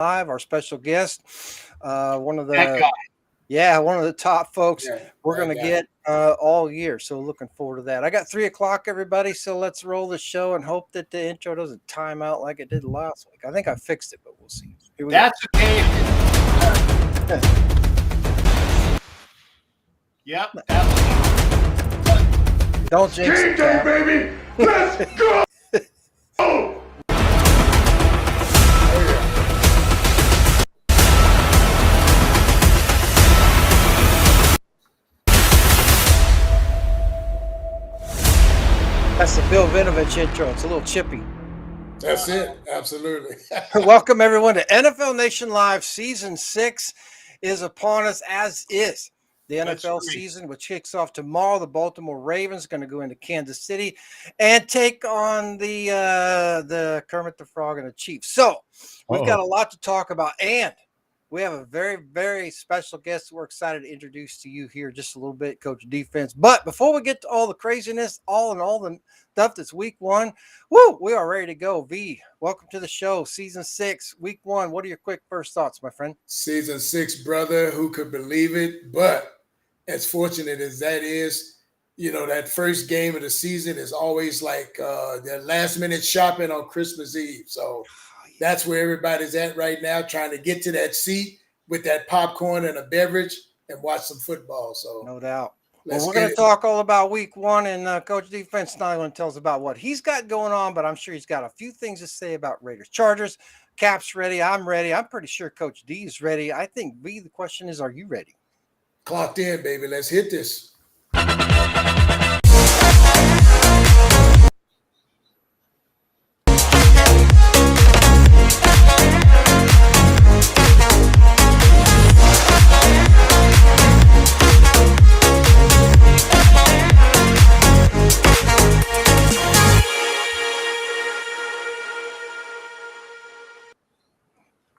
Live. Our special guest, one of That the guy. one of the top folks Yeah, we're that going to guy. get all year. So looking forward to that. I got 3 o'clock, everybody. So let's roll the show and hope that the intro doesn't time out like it did last week. I think I fixed it, but we'll see. Here we That's okay. Yep. go. Don't jinx it, Cap. baby. Let's go. That's the Bill Vinovich intro. It's a little chippy. That's it. Absolutely. Welcome, everyone, to NFL Nation Live. Season 6 is upon us, as is the NFL season, which kicks off tomorrow. The Baltimore Ravens going to go into Kansas City and take on the Kermit the Frog and the Chiefs. So we've got a lot to talk about, and we have a very, very special guest we're excited to introduce to you here just a little bit, Coach Defense. But before we get to all the craziness, all the stuff that's week 1, we are ready to go. V, welcome to the show. Season 6, week 1. What are your quick first thoughts, my friend? Season 6, brother. Who could believe it? But as fortunate as that is, that first game of the season is always like the last minute shopping on Christmas Eve. So that's where everybody's at right now, trying to get to that seat with that popcorn and a beverage and watch some football. So no doubt. Well, we're going to talk all about week 1, and Coach Defense not going to tell us about what he's got going on, but I'm sure he's got a few things to say about Raiders Chargers. Cap's ready. I'm ready. I'm pretty sure Coach D is ready. I think, V, the question is, are you ready? Clocked in, baby. Let's hit this.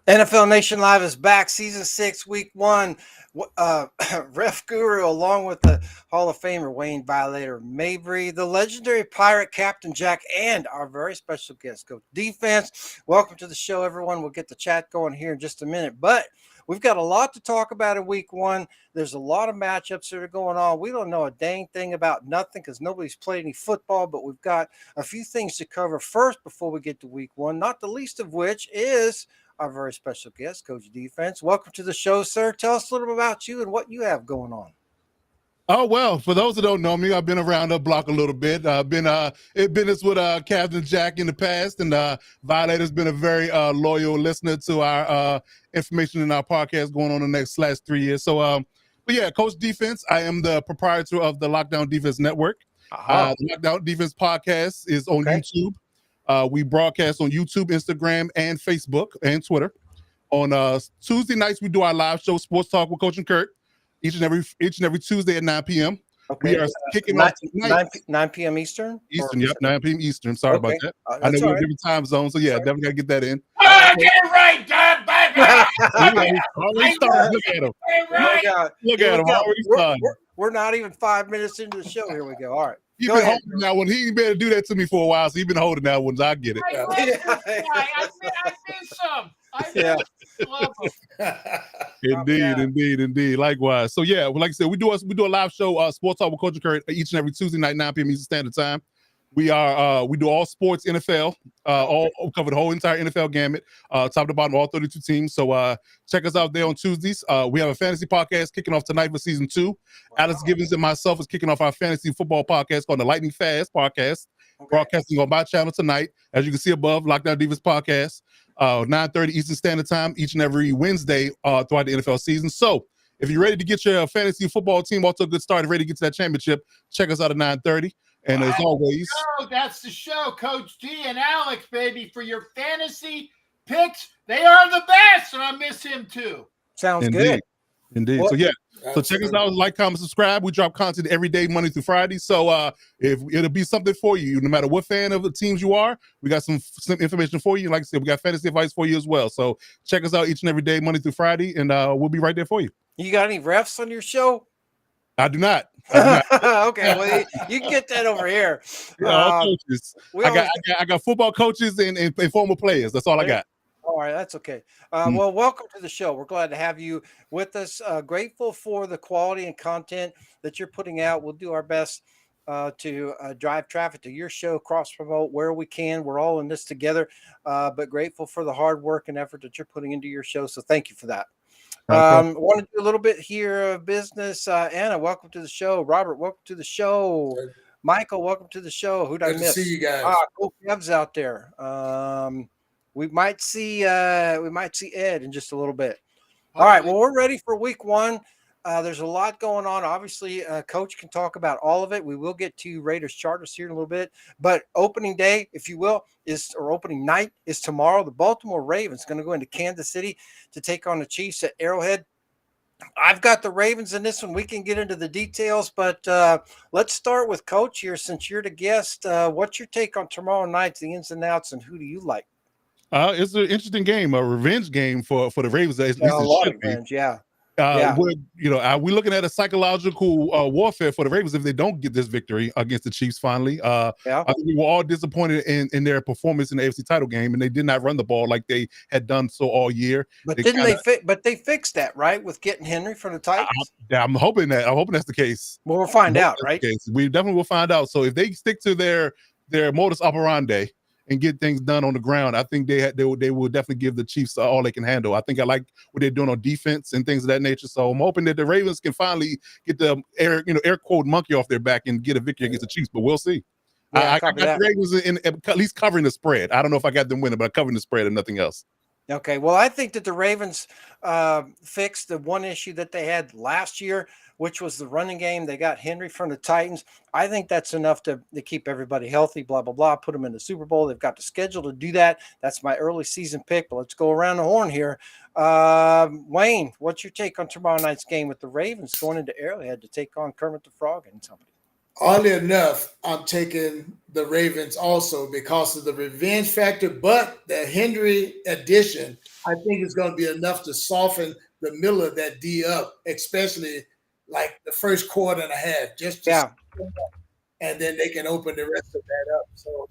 NFL Nation Live is back. Season 6, week 1. Ref Guru, along with the Hall of Famer Wayne Violator Mabry, the legendary Pirate Captain Jack, and our very special guest, Coach Defense. Welcome to the show, everyone. We'll get the chat going here in just a minute. But we've got a lot to talk about in week 1. There's a lot of matchups that are going on. We don't know a dang thing about nothing because nobody's played any football, but we've got a few things to cover first before we get to week 1, not the least of which is our very special guest, Coach Defense. Welcome to the show, sir. Tell us a little bit about you and what you have going on. Oh, well, for those that don't know me, I've been around the block a little bit. I've been in business with Captain Jack in the past, and Violator's been a very loyal listener to our information in our podcast going on the next /3 years. So, but yeah, Coach Defense, I am the proprietor of the Lockdown Defense Network. The Lockdown Defense podcast is on YouTube. We broadcast on YouTube, Instagram, and Facebook and Twitter. On Tuesday nights, we do our live show, Sports Talk with Coach and Kurt, each and every Tuesday at 9 p.m. Okay. We are kicking off tonight. 9 p.m. Eastern? Yep, 9 p.m. Eastern. Sorry about that. I know we're in different time zones, so yeah, definitely got to get that in. Get it right, Dad, baby. Already started. Look at him. Look at him. Already started. We're not even 5 minutes into the show. Here we go. All right. He's been holding that one. He ain't been to do that to me for a while, so he's been holding that one. So I get it. I miss some. Love him. Indeed. Likewise. So yeah, like I said, we do a live show, Sports Talk with Coach and Kurt, each and every Tuesday night, 9 p.m. Eastern Standard Time. We do all sports NFL, cover the whole entire NFL gamut, top to bottom, all 32 teams. So check us out there on Tuesdays. We have a fantasy podcast kicking off tonight for season 2. Wow. Alex Gibbons and myself is kicking off our fantasy football podcast called the Lightning Fast podcast, broadcasting on my channel tonight. As you can see above, Lockdown Divas podcast, 9:30 Eastern Standard Time, each and every Wednesday throughout the NFL season. So if you're ready to get your fantasy football team off to a good start, ready to get to that championship, check us out at 9:30. And as always, that's the show, Coach D and Alex, baby, for your fantasy picks. They are the best, and I miss him too. Sounds good. Indeed. What? So yeah. So check us out, like, comment, subscribe. We drop content every day, Monday through Friday. So if it'll be something for you, no matter what fan of the teams you are, we got some information for you. Like I said, we got fantasy advice for you as well. So check us out each and every day, Monday through Friday, and we'll be right there for you. You got any refs on your show? I do not. Okay, well, you can get that over here. Coaches. I got football coaches and former players. That's all I got. All right, that's okay. Well, welcome to the show. We're glad to have you with us. Grateful for the quality and content that you're putting out. We'll do our best to drive traffic to your show, cross promote where we can. We're all in this together, but grateful for the hard work and effort that you're putting into your show. So thank you for that. Not a problem. I want to do a little bit here of business. Anna, welcome to the show. Robert, welcome to the show. Michael, welcome to the show. Who'd I Good to miss? see you guys. Cool Kev's out there. We might see Ed in just a little bit. All right. Well, we're ready for week one. There's a lot going on. Obviously, Coach can talk about all of it. We will get to Raiders Chargers here in a little bit. But opening day, if you will, or opening night is tomorrow. The Baltimore Ravens going to go into Kansas City to take on the Chiefs at Arrowhead. I've got the Ravens in this one. We can get into the details, but let's start with Coach here since you're the guest. What's your take on tomorrow night, the ins and outs, and who do you like? It's an interesting game, a revenge game for the Ravens. At least a lot should of be. revenge, yeah. We're looking at a psychological warfare for the Ravens if they don't get this victory against the Chiefs finally. I think we were all disappointed in their performance in the AFC title game, and they did not run the ball like they had done so all year. But they fixed that, right, with getting Henry from the Titans? I'm hoping that's the case. Well, we'll find out, right? We definitely will find out. So if they stick to their modus operandi and get things done on the ground, I think they will definitely give the Chiefs all they can handle. I think I like what they're doing on defense and things of that nature. So I'm hoping that the Ravens can finally get the air quote monkey off their back and get a victory against the Chiefs. But we'll see. Yeah, I got the Ravens in at least covering the spread. I don't know if I got them winning, but covering the spread and nothing else. Okay, well, I think that the Ravens fixed the one issue that they had last year, which was the running game. They got Henry from the Titans. I think that's enough to keep everybody healthy, blah, blah, blah, put them in the Super Bowl. They've got the schedule to do that. That's my early season pick, but let's go around the horn here. Wayne, what's your take on tomorrow night's game with the Ravens going into Arrowhead to take on Kermit the Frog and somebody? Oddly enough, I'm taking the Ravens also because of the revenge factor, but the Henry addition, I think, is going to be enough to soften the middle of that D up, especially like the first quarter and a half, and then they can open the rest of that up. So,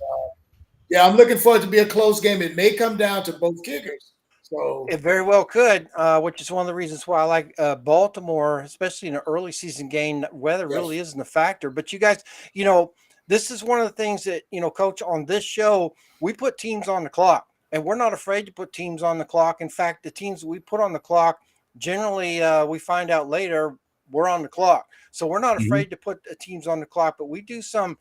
I'm looking for it to be a close game. It may come down to both kickers. So it very well could, which is one of the reasons why I like Baltimore, especially in an early season game. Weather really isn't a factor. But you guys, this is one of the things that, Coach, on this show, we put teams on the clock, and we're not afraid to put teams on the clock. In fact, the teams that we put on the clock, generally we find out later we're on the clock. So we're not afraid to put teams on the clock, but we do some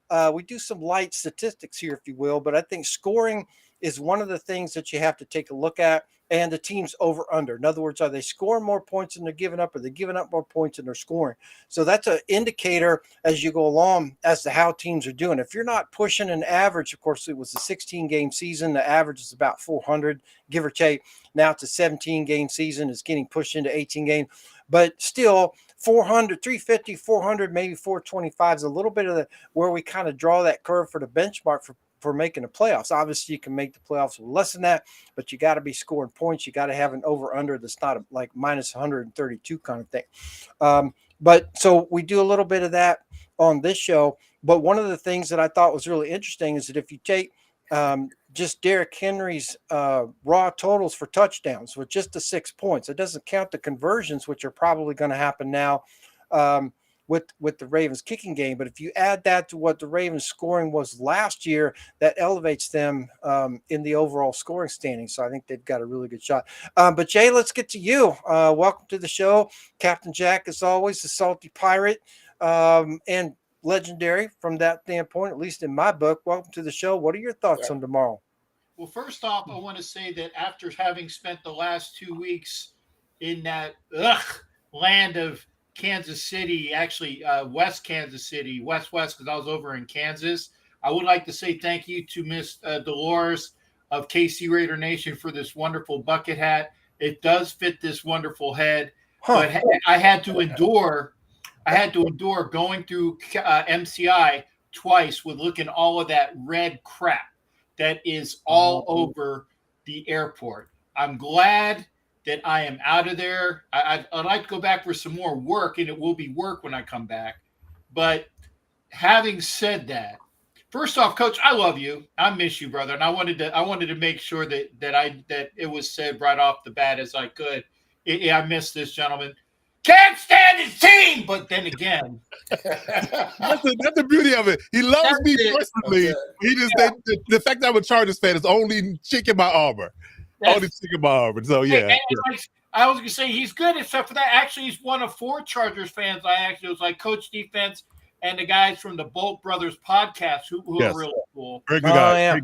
light statistics here, if you will. But I think scoring is one of the things that you have to take a look at, and the team's over under. In other words, are they scoring more points than they're giving up? Or are they giving up more points than they're scoring? So that's an indicator as you go along as to how teams are doing. If you're not pushing an average, of course, it was a 16-game season. The average is about 400, give or take. Now it's a 17-game season. It's getting pushed into 18 games. But still, 400, 350, 400, maybe 425 is a little bit of where we kind of draw that curve for the benchmark for making the playoffs. Obviously, you can make the playoffs with less than that, but you got to be scoring points. You got to have an over-under that's not like minus 132 kind of thing. But so we do a little bit of that on this show. But one of the things that I thought was really interesting is that if you take just Derrick Henry's raw totals for touchdowns with just the 6 points, it doesn't count the conversions, which are probably going to happen now with the Ravens kicking game. But if you add that to what the Ravens scoring was last year, that elevates them in the overall scoring standing. So I think they've got a really good shot. But Jay, let's get to you. Welcome to the show. Captain Jack, as always, the salty pirate, and legendary from that standpoint, at least in my book. Welcome to the show. What are your thoughts on tomorrow? Well, first off, I want to say that after having spent the last 2 weeks in that land of Kansas City, actually West Kansas City, West, because I was over in Kansas, I would like to say thank you to Miss Dolores of KC Raider Nation for this wonderful bucket hat. It does fit this wonderful head, but I had to endure going through MCI twice with looking all of that red crap that is all over the airport. I'm glad that I am out of there. I'd like to go back for some more work, and it will be work when I come back. But having said that, First off, Coach, I love you. I miss you, brother, and I wanted to make sure that it was said right off the bat as I could. I miss this gentleman. Can't stand his team, but then again, That's the beauty of it. He loves me personally. He just the fact that I'm a Chargers fan is only chick in my armor. Only chick in my armor. So yeah. Like, I was gonna say he's good, except for that. Actually, he's one of 4 Chargers fans. It was like Coach Defense and the guys from the Bolt Brothers podcast who are really cool. Very good guys. Yeah.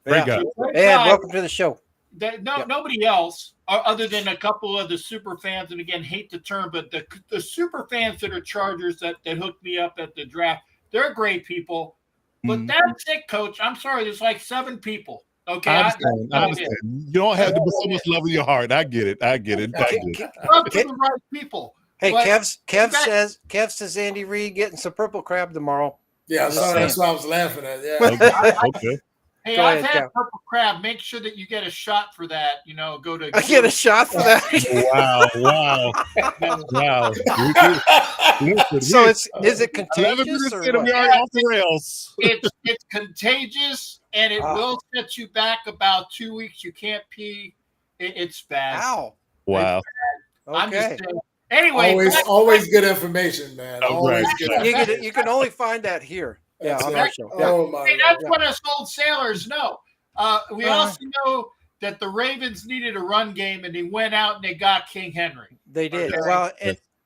Great guys. And welcome to the show. Nobody else, other than a couple of the super fans, and again, hate the term, but the super fans that are Chargers that hooked me up at the draft, they're great people. But that's it, Coach. I'm sorry, there's like 7 people. Okay, I understand. You don't have to put so much love in your heart. I get it. Love to the right people. Hey, But Kev says Andy Reid getting some purple crab tomorrow. Yeah, that's what I was laughing at. Yeah. Okay. Hey, Go I've ahead, had Kev. purple crab. Make sure that you get a shot for that. Go to. I get a shot for that. Wow. So is it contagious? Or we are off the rails. It's contagious, and it will set you back about 2 weeks. You can't pee. It's bad. Ow. Wow. I'm just Okay. saying. Anyway, always good information, man. Always good information. You can only find that here. Yeah, on our show. Yeah. Oh my that's God. what us old sailors know. We also know that the Ravens needed a run game, and they went out and they got King Henry. They did. Okay. Well,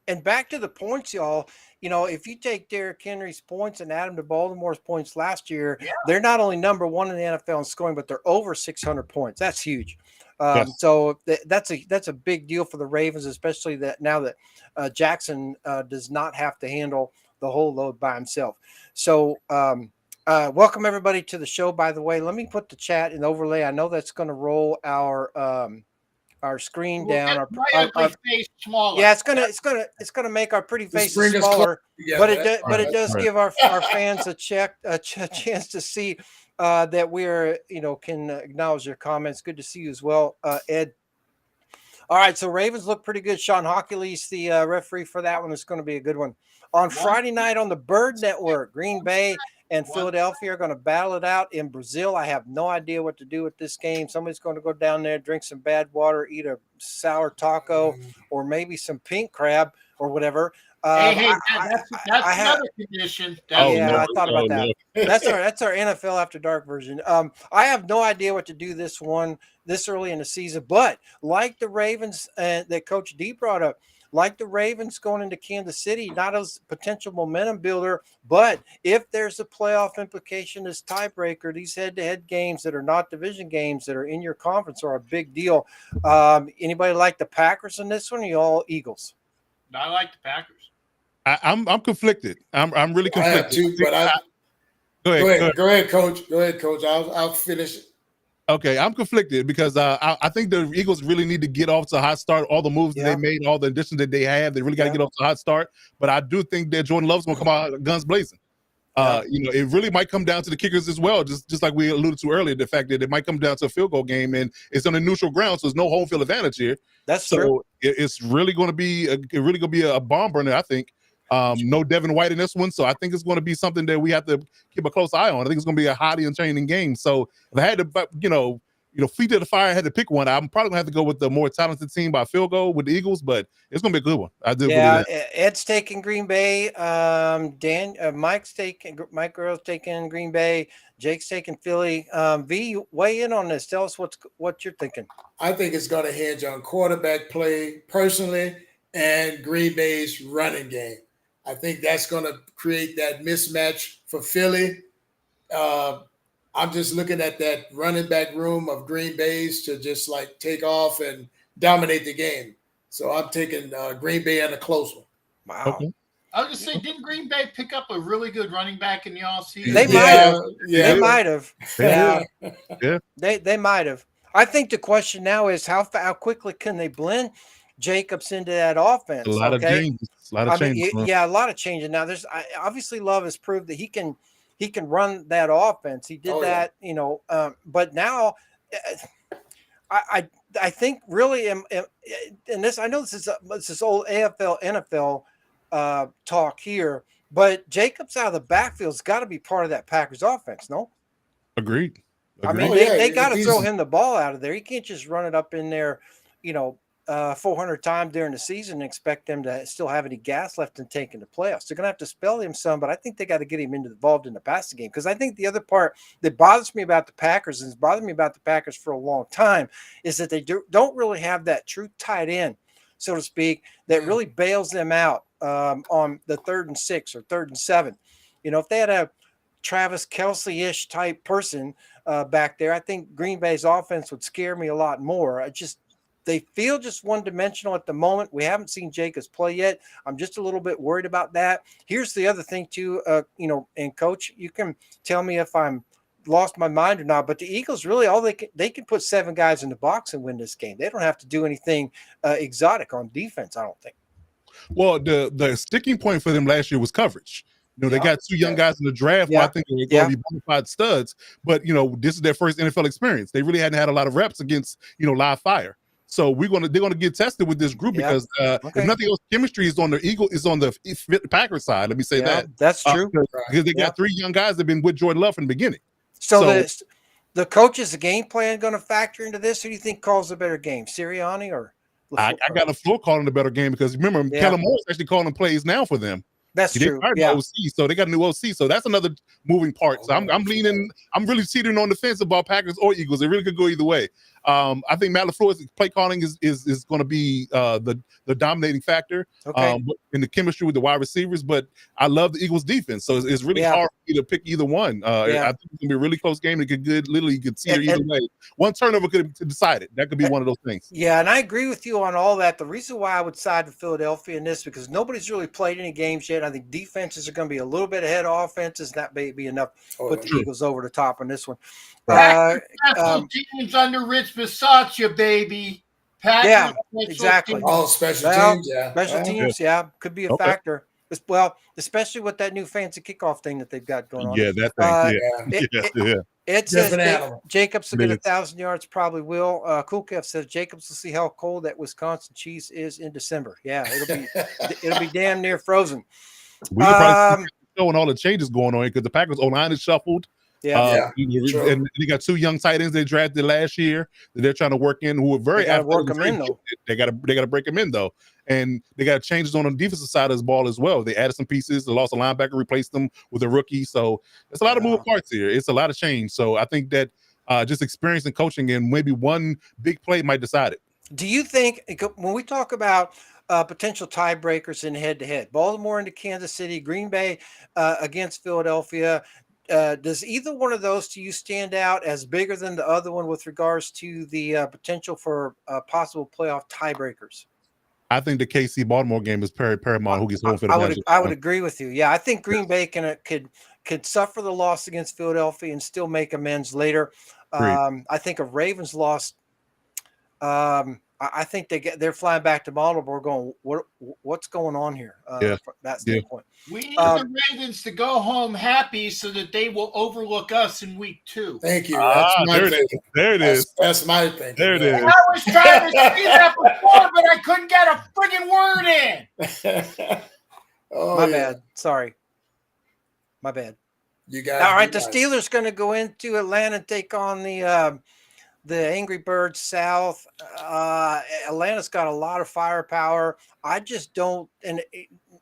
and back to the points, y'all. If you take Derrick Henry's points and add them to Baltimore's points last year, they're not only number 1 in the NFL in scoring, but they're over 600 points. That's huge. So that's a big deal for the Ravens, especially that now that Jackson does not have to handle the whole load by himself. So welcome everybody to the show. By the way, let me put the chat in overlay. I know that's going to roll our screen down. Our face smaller. Yeah, it's gonna make our pretty faces smaller, but it does give our fans a chance to see that we're can acknowledge your comments. Good to see you as well, Ed. All right, so Ravens look pretty good. Sean Hockley's the referee for that one. It's going to be a good one. On Friday night on the Bird Network, Green Bay and Philadelphia are going to battle it out in Brazil. I have no idea what to do with this game. Somebody's going to go down there, drink some bad water, eat a sour taco, or maybe some pink crab or whatever. That's another condition. I thought about that. That's our NFL After Dark version. I have no idea what to do this early in the season, but like the Ravens that Coach D brought up, like the Ravens going into Kansas City, not as potential momentum builder, but if there's a playoff implication as tiebreaker, these head-to-head games that are not division games that are in your conference are a big deal. Anybody like the Packers in this one? Or you all Eagles? I like the Packers. I'm conflicted. I'm really conflicted. I have too, but go ahead, Coach. Go ahead, Coach. I'll finish it. Okay, I'm conflicted because I think the Eagles really need to get off to a hot start. All the moves that they made, all the additions that they have, they really got to get off to a hot start. But I do think that Jordan Love's going to come out guns blazing. It really might come down to the kickers as well, just like we alluded to earlier, the fact that it might come down to a field goal game, and it's on a neutral ground, so there's no home field advantage here. That's true. It's really going to be a bomb burner, I think. No Devin White in this one, so I think it's going to be something that we have to keep a close eye on. I think it's going to be a hottie and training game. So if I had to, feet to the fire, I had to pick one. I'm probably going to have to go with the more talented team by field goal with the Eagles, but it's going to be a good one. I do believe that. Ed's taking Green Bay. Mike Girl's taking Green Bay. Jake's taking Philly. V, weigh in on this. Tell us what you're thinking. I think it's going to hinge on quarterback play personally and Green Bay's running game. I think that's going to create that mismatch for Philly. I'm just looking at that running back room of Green Bay's to just like take off and dominate the game. So I'm taking Green Bay and a close one. Wow. Okay. I was going to say, didn't Green Bay pick up a really good running back in the offseason? They might have. Yeah. They might have. Yeah. They might have. I think the question now is how quickly can they blend Jacobs into that offense? A lot of changes. A lot of changes. Now, obviously Love has proved that he can run that offense. He did that, but now I think really, and this, I know this is old AFL NFL talk here, But Jacobs out of the backfield's got to be part of that Packers offense, no? Agreed. I mean, Oh, yeah, they got to if throw he's- him the ball out of there. He can't just run it up in there, 400 times during the season and expect them to still have any gas left in tank in the playoffs. They're going to have to spell him some, but I think they got to get him involved in the passing game, because I think the other part that bothers me about the Packers, and has bothered me about the Packers for a long time, is that they don't really have that true tight end, so to speak, that really bails them out on the 3rd and 6 or 3rd and 7. If they had a Travis Kelce-ish type person back there, I think Green Bay's offense would scare me a lot more. They feel just one-dimensional at the moment. We haven't seen Jacobs play yet. I'm just a little bit worried about that. Here's the other thing too, and Coach, you can tell me if I'm lost my mind or not, but the Eagles really they can put 7 guys in the box and win this game. They don't have to do anything exotic on defense, I don't think. Well, the sticking point for them last year was coverage. They got 2 young guys in the draft who I think are going to be bona fide studs, but this is their first NFL experience. They really hadn't had a lot of reps against live fire. So they're gonna get tested with this group because if nothing else, chemistry is on the Packers side. Let me say that. That's true. Because they got 3 young guys that have been with Jordan Love from the beginning. So the coach's game plan going to factor into this? Who do you think calls a better game, Sirianni or I got LaFleur calling a better game, because remember, Kellen Moore's actually calling plays now for them. That's true. OC, so they got a new OC. So that's another moving part. So I'm really teetering on the fence about Packers or Eagles. It really could go either way. I think Matt LaFleur's play calling is going to be the dominating factor in the chemistry with the wide receivers. But I love the Eagles defense, so it's really hard for me to pick either one. I think it's gonna be a really close game. You could see it either way. One turnover could decide it. That could be one of those things. Yeah, and I agree with you on all that. The reason why I would side with Philadelphia in this, because nobody's really played any games yet. I think defenses are going to be a little bit ahead of offenses. That may be enough to put the Eagles over the top on this one. Teams under Rich Bisaccia, baby. Packers, exactly. All special teams, special teams, could be a factor. Well, especially with that new fancy kickoff thing that they've got going on. Yeah, that thing. It says Jacobs will get 1,000 yards, probably will. Cool Kev says Jacobs will see how cold that Wisconsin cheese is in December. Yeah, it'll be damn near frozen. We could probably showing all the changes going on because the Packers O-line is shuffled. And they got 2 young tight ends they drafted last year that they're trying to work in, who are very athletic. They got to break them in though, and they got changes on the defensive side of the ball as well. They added some pieces. They lost a linebacker, replaced them with a rookie. So it's a lot of moving parts here. It's a lot of change. So I think that just experience and coaching and maybe one big play might decide it. Do you think when we talk about potential tiebreakers in head-to-head, Baltimore into Kansas City, Green Bay against Philadelphia, does either one of those to you stand out as bigger than the other one with regards to the potential for possible playoff tiebreakers? I think the KC Baltimore game is paramount. Who gets home for the I would agree with you. Yeah, I think Green Bay could suffer the loss against Philadelphia and still make amends later. I think a Ravens loss. I think they're flying back to Baltimore, going, what's going on here? From that standpoint, we need the Ravens to go home happy so that they will overlook us in week 2. Thank you. That's my thinking. There it is. That's my thing. There it is. I was trying to say that before, but I couldn't get a friggin' word in. My bad. Sorry. My bad. You guys. All right, the Steelers going to go into Atlanta and take on the Angry Birds South. Atlanta's got a lot of firepower. I just don't, and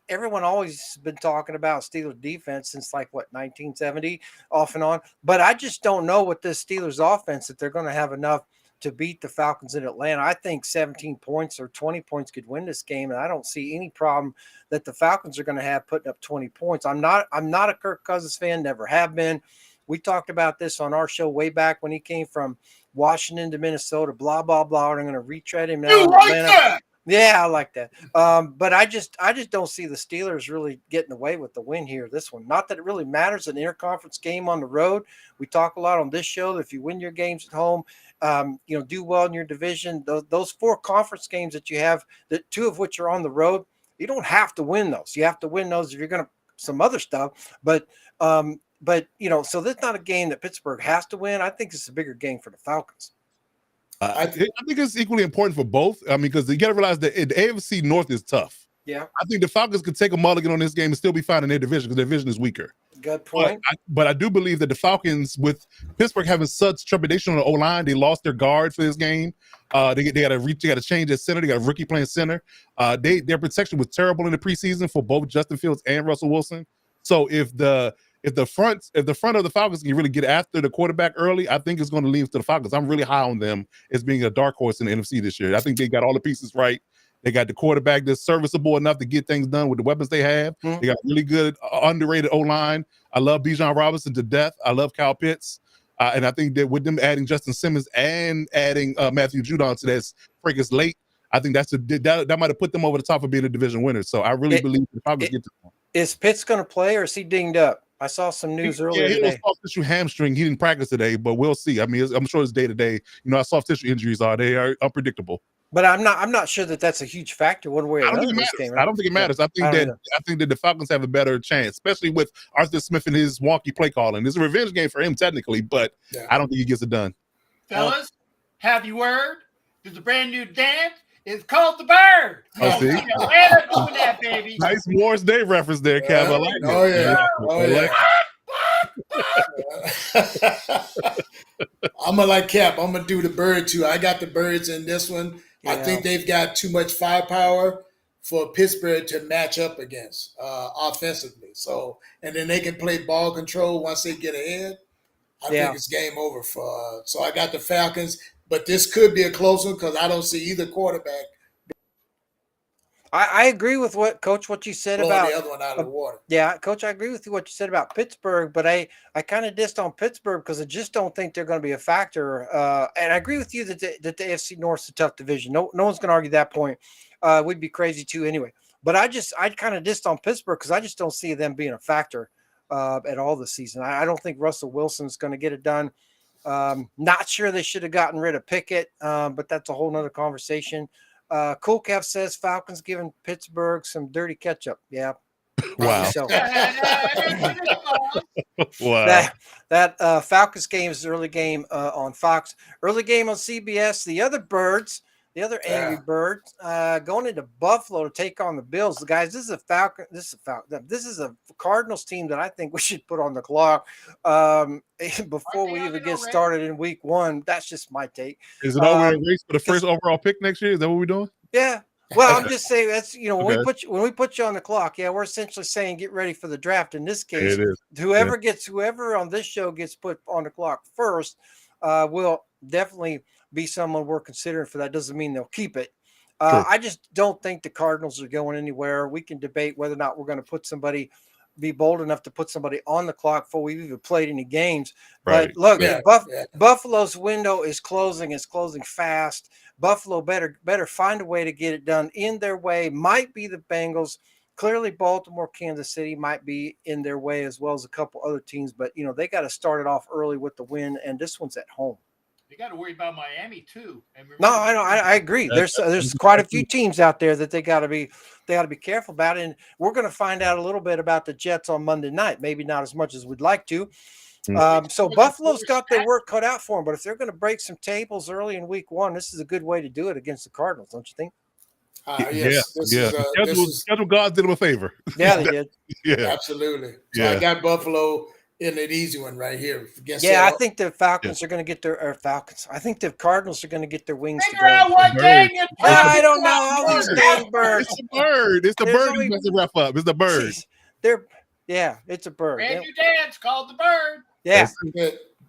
everyone always been talking about Steelers defense since 1970 off and on, but I just don't know with this Steelers offense that they're going to have enough to beat the Falcons in Atlanta. I think 17 points or 20 points could win this game, and I don't see any problem that the Falcons are going to have putting up 20 points. I'm not a Kirk Cousins fan, never have been. We talked about this on our show way back when he came from Washington to Minnesota, blah, blah, blah. And I'm going to retread him now. You like that? Yeah, I like that. But I just don't see the Steelers really getting away with the win here. This one, not that it really matters. An interconference game on the road. We talk a lot on this show that if you win your games at home, do well in your division. Those 4 conference games that you have, that 2 of which are on the road, you don't have to win those. You have to win those if you're going to some other stuff. But so this is not a game that Pittsburgh has to win. I think it's a bigger game for the Falcons. I think it's equally important for both. I mean, because you got to realize that the AFC North is tough. Yeah. I think the Falcons could take a mulligan on this game and still be fine in their division because their division is weaker. Good point. But I do believe that the Falcons, with Pittsburgh having such trepidation on the O-line, they lost their guard for this game. They got to change their center. They got a rookie playing center. Their protection was terrible in the preseason for both Justin Fields and Russell Wilson. So if the front of the Falcons can really get after the quarterback early, I think it's going to lead to the Falcons. I'm really high on them as being a dark horse in the NFC this year. I think they got all the pieces right. They got the quarterback that's serviceable enough to get things done with the weapons they have. They got really good, underrated O-line. I love Bijan Robinson to death. I love Kyle Pitts. And I think that with them adding Justin Simmons and adding Matthew Judon to that fracas late, I think that might have put them over the top of being a division winner. So I really believe the Falcons get to them. Is Pitts going to play or is he dinged up? I saw some news earlier today. He was soft tissue hamstring. He didn't practice today, but we'll see. I mean, I'm sure it's day to day. You know how soft tissue injuries are. They are unpredictable. But I'm not sure that that's a huge factor one way or another in this game. Right? I don't think it matters. I think that the Falcons have a better chance, especially with Arthur Smith and his wonky play calling. It's a revenge game for him technically, but I don't think he gets it done. Fellas, have you heard? There's a brand new dance. It's called the Bird. Oh, see? Atlanta doing that, baby. Nice Morris Day reference there, Kev. I like it. I'm gonna like Cap. I'm gonna do the Bird too. I got the Birds in this one. I think they've got too much firepower for Pittsburgh to match up against offensively. So, and then they can play ball control once they get ahead. I think it's game over for. So I got the Falcons, but this could be a close one because I don't see either quarterback. I agree with what you said about the other one out of the water. Yeah, Coach, I agree with what you said about Pittsburgh, but I kind of dissed on Pittsburgh because I just don't think they're going to be a factor. And I agree with you that the AFC North's a tough division. No one's going to argue that point. We'd be crazy too anyway. But I kind of dissed on Pittsburgh because I just don't see them being a factor at all this season. I don't think Russell Wilson's going to get it done. Not sure they should have gotten rid of Pickett, but that's a whole nother conversation. Cool Kev says Falcons giving Pittsburgh some dirty ketchup. Yeah. Wow. So wow. That Falcons game is the early game on Fox. Early game on CBS. The other birds, the other angry birds, going into Buffalo to take on the Bills. The guys, this is a Falcon. This is a Cardinals team that I think we should put on the clock before we even get started in week one. That's just my take. Is it over a race for the first overall pick next year? Is that what we're doing? Yeah. Well, I'm just saying that's when we put you on the clock, we're essentially saying get ready for the draft. In this case, whoever on this show gets put on the clock first will definitely be someone we're considering for that. Doesn't mean they'll keep it. I just don't think the Cardinals are going anywhere. We can debate whether or not we're going to be bold enough to put somebody on the clock before we've even played any games. Right. But look, Buffalo's window is closing. It's closing fast. Buffalo better find a way to get it done in their way. Might be the Bengals. Clearly, Baltimore, Kansas City might be in their way as well as a couple other teams. But, they got to start it off early with the win, and this one's at home. They got to worry about Miami too. No, I know. I agree. There's quite a few teams out there that they got to be careful about, and we're going to find out a little bit about the Jets on Monday night. Maybe not as much as we'd like to. So Buffalo's got their work cut out for them, but if they're going to break some tables early in week one, this is a good way to do it against the Cardinals, don't you think? Schedule gods did them a favor. Yeah, they did. Absolutely. So I got Buffalo in an easy one right here. I think the Falcons are going to get their Falcons. I think the Cardinals are going to get their wings to go. I don't know all these dang birds. It's the bird. It's the bird who messed the ref up. It's the bird. It's a bird. Brand new dance called the Bird. Yeah.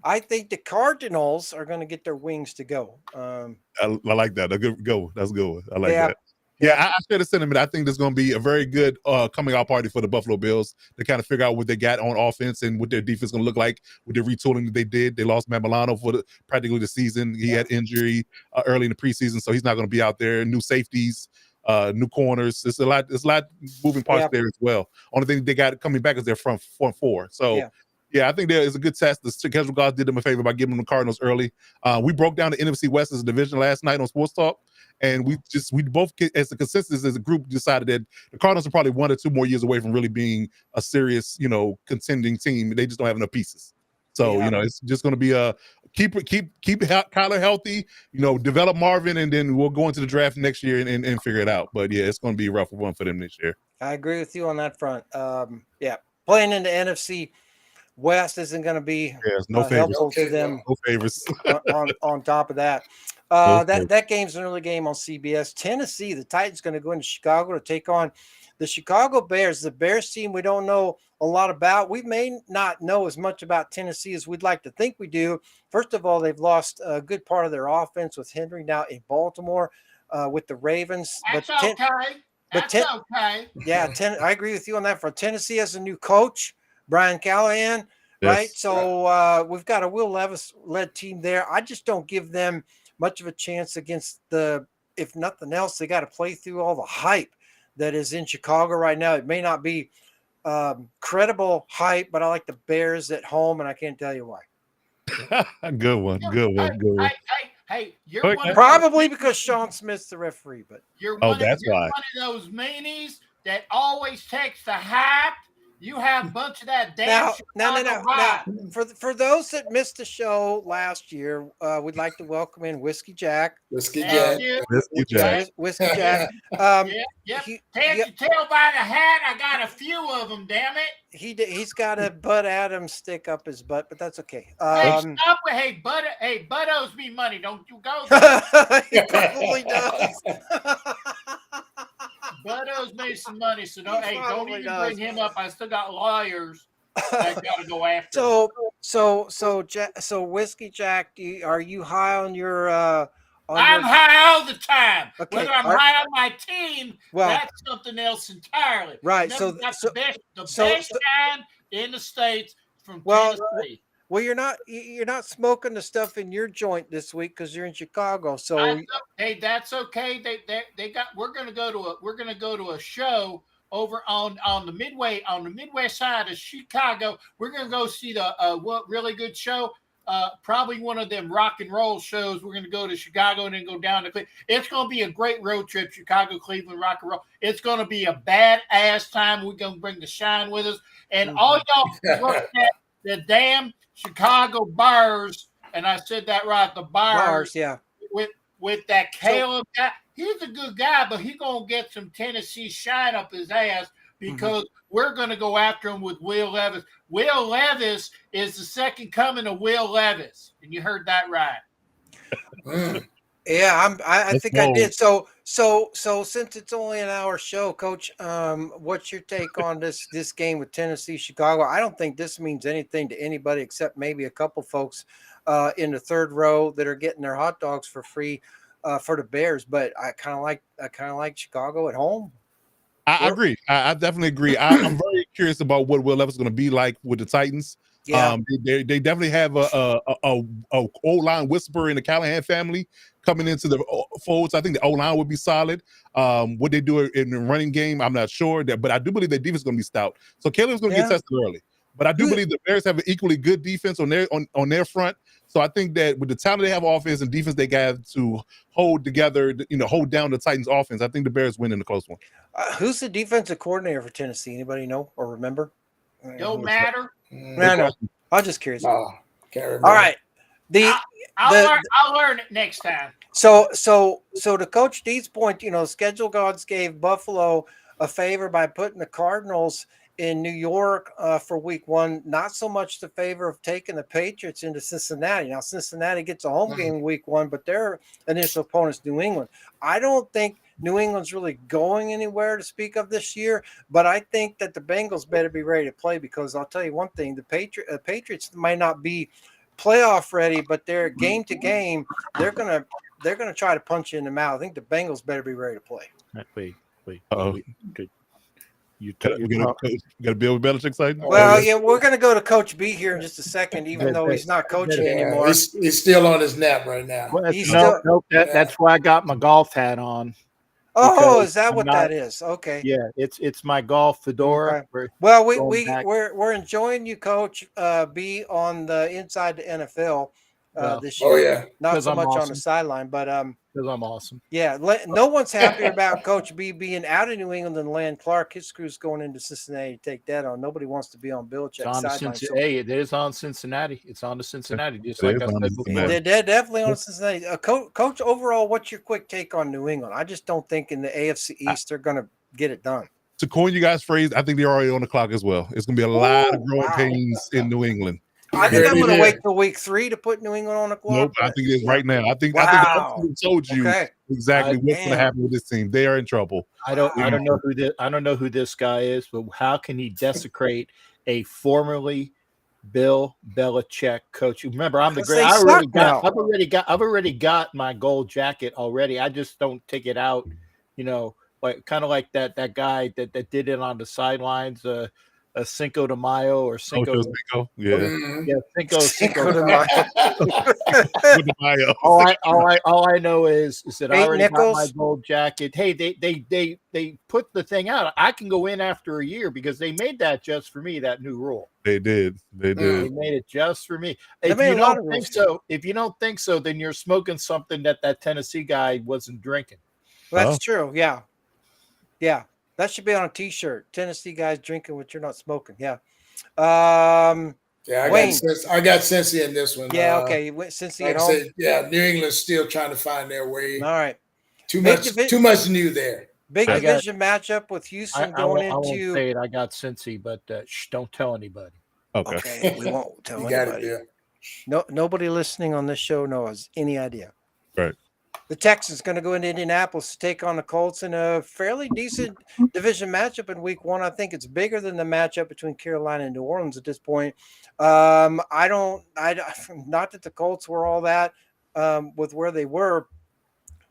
I think the Cardinals are going to get their wings to go. I like that. That's a good one. I like that. Yeah, I share the sentiment. I think there's going to be a very good coming out party for the Buffalo Bills to kind of figure out what they got on offense and what their defense is going to look like with the retooling that they did. They lost Matt Milano for practically the season. He had injury early in the preseason, so he's not going to be out there. New safeties, new corners. There's a lot moving parts there as well. Only thing they got coming back is their front four. So. Yeah, I think there is a good test. The schedule gods did them a favor by giving them the Cardinals early. We broke down the NFC West as a division last night on Sports Talk, and we both, as a consensus as a group, decided that the Cardinals are probably 1 or 2 more years away from really being a serious, contending team. They just don't have enough pieces. So, it's just going to be a keep Kyler healthy. Develop Marvin, and then we'll go into the draft next year and figure it out. But yeah, it's going to be a rough one for them this year. I agree with you on that front. Yeah, playing in the NFC West isn't going to be no helpful to them. No favors. on top of that, that game's an early game on CBS. Tennessee, the Titans going to go into Chicago to take on the Chicago Bears. The Bears team we don't know a lot about. We may not know as much about Tennessee as we'd like to think we do. First of all, they've lost a good part of their offense with Henry now in Baltimore with the Ravens. That's okay. Okay. Yeah, I agree with you on that. For Tennessee has a new coach, Brian Callahan, right? Yes. So we've got a Will Levis-led team there. I just don't give them much of a chance against if nothing else, they got to play through all the hype that is in Chicago right now. It may not be credible hype, but I like the Bears at home, and I can't tell you why. Good one. Hey, you're probably because Sean Smith's the referee, but that's why. One of those meanies that always takes the hype. You have a bunch of that damn. Now, for those that missed the show last year, we'd like to welcome in Whiskey Jack. Whiskey Jack. Whiskey Jack. Yep. Can't you tell by the hat? I got a few of them. Damn it. He's got a Bud Adams stick up his butt, but that's okay. Hey, Bud owes me money. Don't you go there. He probably does. Bud owes me some money, so don't even bring him up. I still got lawyers that got to go after. So Whiskey Jack, are you high on your? I'm high all the time. Okay. Whether I'm high on my team, that's something else entirely. Right. The best kind in the States from Tennessee. Well, you're not smoking the stuff in your joint this week because you're in Chicago. So that's okay. We're gonna go to a show over on the Midwest side of Chicago. We're gonna go see the really good show. Probably one of them rock and roll shows. We're going to go to Chicago and then go down to Cleveland. It's going to be a great road trip, Chicago, Cleveland, rock and roll. It's going to be a badass time. We're going to bring the shine with us. And all y'all look at the damn Chicago Bears, and I said that right, the Bears, yeah. With that Caleb guy. He's a good guy, but he's going to get some Tennessee shine up his ass because we're going to go after him with Will Levis. Will Levis is the second coming of Will Levis, and you heard that right. Yeah, I think I did. So since it's only an hour show, Coach, what's your take on this game with Tennessee Chicago? I don't think this means anything to anybody except maybe a couple folks in the third row that are getting their hot dogs for free for the Bears. But I kind of like Chicago at home. I agree. I definitely agree. I'm very curious about what Will Levis is going to be like with the Titans. Yeah. They definitely have a O-line whisperer in the Callahan family coming into the fold. So I think the O-line would be solid. What they do in the running game, I'm not sure. But I do believe their defense is going to be stout. So Caleb's going to get tested early. But I do believe the Bears have an equally good defense on their front. So I think that with the talent they have offense and defense they got to hold together, hold down the Titans offense, I think the Bears win in the close one. Who's the defensive coordinator for Tennessee? Anybody know or remember? Don't matter. No. I'm just curious. Oh, can't remember. All right. I'll learn it next time. So to Coach D's point, schedule gods gave Buffalo a favor by putting the Cardinals in New York for week one, not so much the favor of taking the Patriots into Cincinnati. Now, Cincinnati gets a home game in week one, but their initial opponent's New England. I don't think New England's really going anywhere to speak of this year, but I think that the Bengals better be ready to play because I'll tell you one thing, the Patriots might not be playoff ready, but they're game to game. They're gonna try to punch you in the mouth. I think the Bengals better be ready to play. Wait. You got to Bill Belichick side? Well, yeah, we're going to go to Coach B here in just a second, even though he's not coaching anymore. He's still on his nap right now. Well, that's why I got my golf hat on. Oh, is that what that is? Okay. Yeah, it's my golf fedora. Okay. Well, we're enjoying you, Coach B, on the inside the NFL this year. Oh yeah, not so much on the sideline, but because I'm awesome. Yeah, no one's happier about Coach B being out of New England than Land Clark. His crew's going into Cincinnati to take that on. Nobody wants to be on It's Belichick's on to sideline. Cincinnati. Hey, it is on Cincinnati. It's on to Cincinnati, just It like is I on said to before. Cincinnati. They're definitely on Cincinnati. Coach, overall, what's your quick take on New England? I just don't think in the AFC East they're going to get it done. To coin you guys' phrase, I think they're already on the clock as well. It's going to be a lot of growing wow. pains in New England. I think I'm heard it going to here. wait till week 3 to put New England on the clock. Nope, I think it is right now. I think the Wow. offseason told you Okay. exactly what's going to Damn. happen with this team. They are in trouble. I don't know who this guy is, but how can he desecrate a formerly Bill Belichick coach? Remember, I'm the 'Cause great. they I've suck already got my gold jacket already. I just don't take it out, like kind of like that guy that did it on the sidelines, a Cinco de Mayo or Cinco. Ocho Cinco, yeah. Mhm. Yeah, Cinco de Mayo. Cinco de Mayo. All I know is that I 8 already got my nickels. gold jacket. Hey, they put the thing out. I can go in after a year because they made that just for me. That new rule. They did. They They did. made it just for me. They If made you a lot don't of think rules. so, then you're smoking something that Tennessee guy wasn't drinking. That's Oh. true. Yeah. Yeah. That should be on a t-shirt. Tennessee guys drinking what you're not smoking. Yeah. Yeah, Wayne. I got Cincy in this one. Yeah, okay. You went Cincy Like at I home. said, yeah, New England's still trying to find their way. All right. Too Big much new there. Big I got- division matchup with Houston I going won't into. say it. I got Cincy, but don't tell anybody. Okay. Okay, we won't tell You got it anybody. there. No, nobody listening on this show knows any idea. Right. The Texans going to go into Indianapolis to take on the Colts in a fairly decent division matchup in Week 1. I think it's bigger than the matchup between Carolina and New Orleans at this point. Not that the Colts were all that with where they were,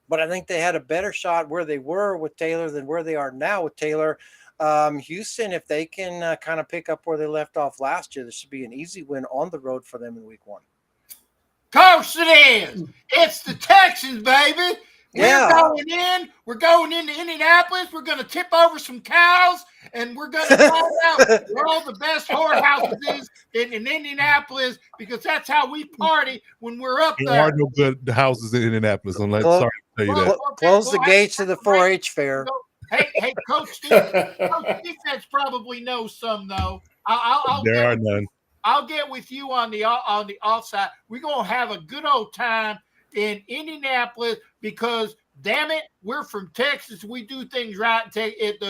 but I think they had a better shot where they were with Taylor than where they are now with Taylor. Houston, if they can kind of pick up where they left off last year, this should be an easy win on the road for them in Week 1. Course it is. It's the Texans, baby. Yeah. We're going into Indianapolis. We're going to tip over some cows, and we're going to find out where all the best whorehouses is in Indianapolis, because that's how we party when we're up There there. are no good houses in Indianapolis. Sorry to tell you that. Close the gates to the 4-H fair. Hey, Coach Defense probably knows some, though. There are none. I'll get with you on the offside. We're gonna have a good old time in Indianapolis because, damn it, we're from Texas. We do things right. And take it.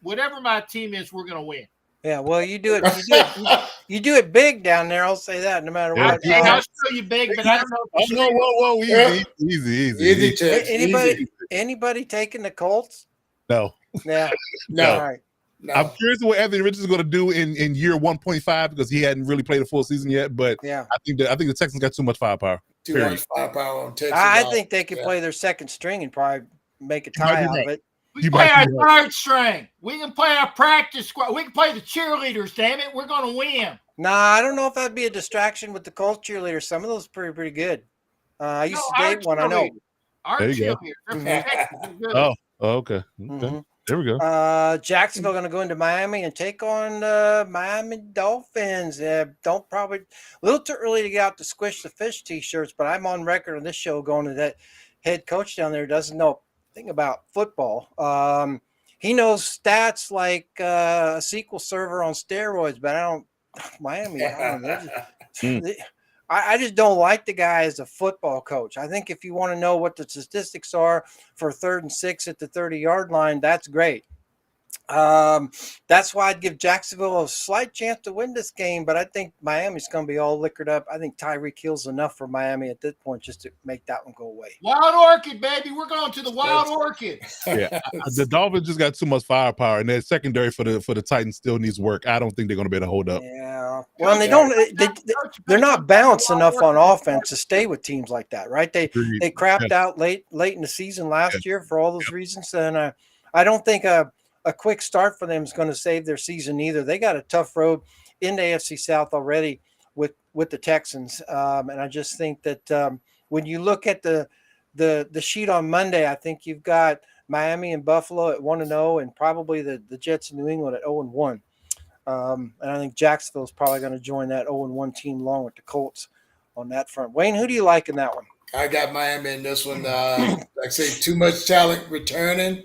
Whatever my team is, we're gonna win. Yeah, well, you do it. You do it big down there. I'll say that. No matter what. Okay, I'll show you big, but I don't know. Oh, whoa, easy. Easy. Anybody taking the Colts? No. Yeah. No. All right. No. I'm curious what Anthony Richards is going to do in year 1.5 because he hadn't really played a full season yet. But Yeah. I think the Texans got too much firepower. Too much firepower on Texas. I think they could play their second string and probably make a tie out of it. We play our third string. We can play our practice squad. We can play the cheerleaders, damn it. We're going to win. Nah, I don't know if that'd be a distraction with the Colts cheerleaders. Some of those are pretty good. I used to date one. I know. Our There you go. cheerleaders. They're from Texas. They're good. Oh, okay. Mhm. There we go. Jacksonville going to go into Miami and take on Miami Dolphins. Don't probably a little too early to get out to squish the fish t-shirts, but I'm on record on this show going to that head coach down there doesn't know a thing about football. He knows stats like a SQL server on steroids, but I don't. Miami. I just don't like the guy as a football coach. I think if you want to know what the statistics are for 3rd and 6 at the 30-yard line, that's great. That's why I'd give Jacksonville a slight chance to win this game, but I think Miami's going to be all liquored up. I think Tyreek Hill's enough for Miami at this point just to make that one go away. Wild Orchid, baby. We're going to the Wild Orchid. Yeah, the Dolphins just got too much firepower, and their secondary for the Titans still needs work. I don't think they're going to be able to hold up. Yeah. Well, and they don't. They're not balanced enough on offense to stay with teams like that, right? They crapped out late in the season last year for all those reasons, and I don't think a quick start for them is going to save their season either. They got a tough road in the AFC South already with the Texans, and I just think that when you look at the sheet on Monday, I think you've got Miami and Buffalo at 1-0, and probably the Jets in New England at 0-1. And I think Jacksonville is probably going to join that 0-1 team along with the Colts on that front. Wayne, who do you like in that one? I got Miami in this one. Like I say, too much talent returning,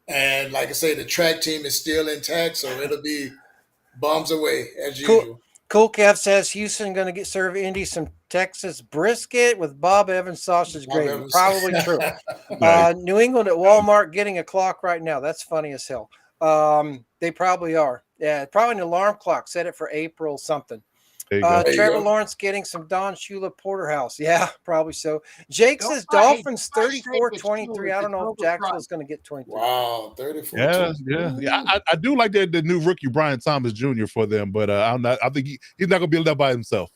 and like I say, the track team is still intact, so it'll be bombs away as usual. Cool Kev says Houston going to serve Indy some Texas brisket with Bob Evans sausage Bob gravy. Evans. Probably true. Nice. New England at Walmart getting a clock right now. That's funny as hell. They probably are. Yeah, probably an alarm clock. Set it for April something. There you go. There you Trevor go. Lawrence getting some Don Shula Porterhouse. Yeah, probably so. Jake Don't says buy- hey, Dolphins don't buy steak at 34-23. Steelers. I don't know if It's Jacksonville's going to get 23. Wow, 34. Yeah. I do like the new rookie Brian Thomas Jr. for them, but I'm not. I think he's not gonna be able to by himself.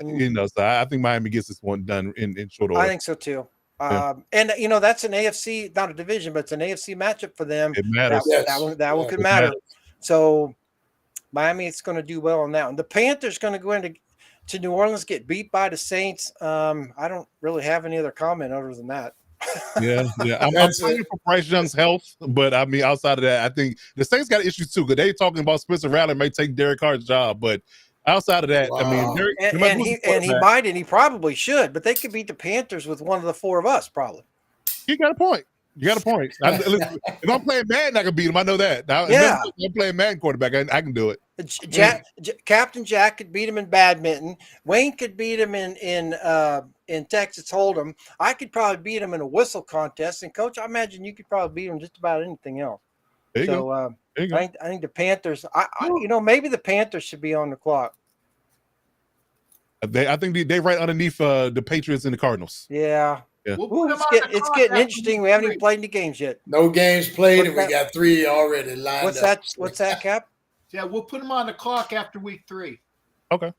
You know, so I think Miami gets this one done in short order. I think so too. Yeah. And you know that's an AFC, not a division, but it's an AFC matchup for them. It matters. That one could matter. So Miami is going to do well on that one. The Panthers going to go into New Orleans, get beat by the Saints. I don't really have any other comment other than that. Yeah. I'm praying for Bryce Young's health, but I mean, outside of that, I think the Saints got issues too. Because they talking about Spencer Rattler may take Derek Carr's job, but outside of that, I mean, he probably should, but they could beat the Panthers with one of the four of us, probably. You got a point. If I'm playing Madden, I can beat him. I know that. If I'm playing Madden quarterback, I can do it. Captain Jack could beat him in badminton. Wayne could beat him in Texas Hold'em. I could probably beat him in a whistle contest. And Coach, I imagine you could probably beat him just about anything else. There you go. I think the Panthers. Maybe the Panthers should be on the clock. I think they right underneath the Patriots and the Cardinals. Yeah. We'll it's getting interesting. We haven't even played any games yet. No games played, and we got 3 already lined up. What's that, Cap? Yeah, we'll put them on the clock after week 3. Okay.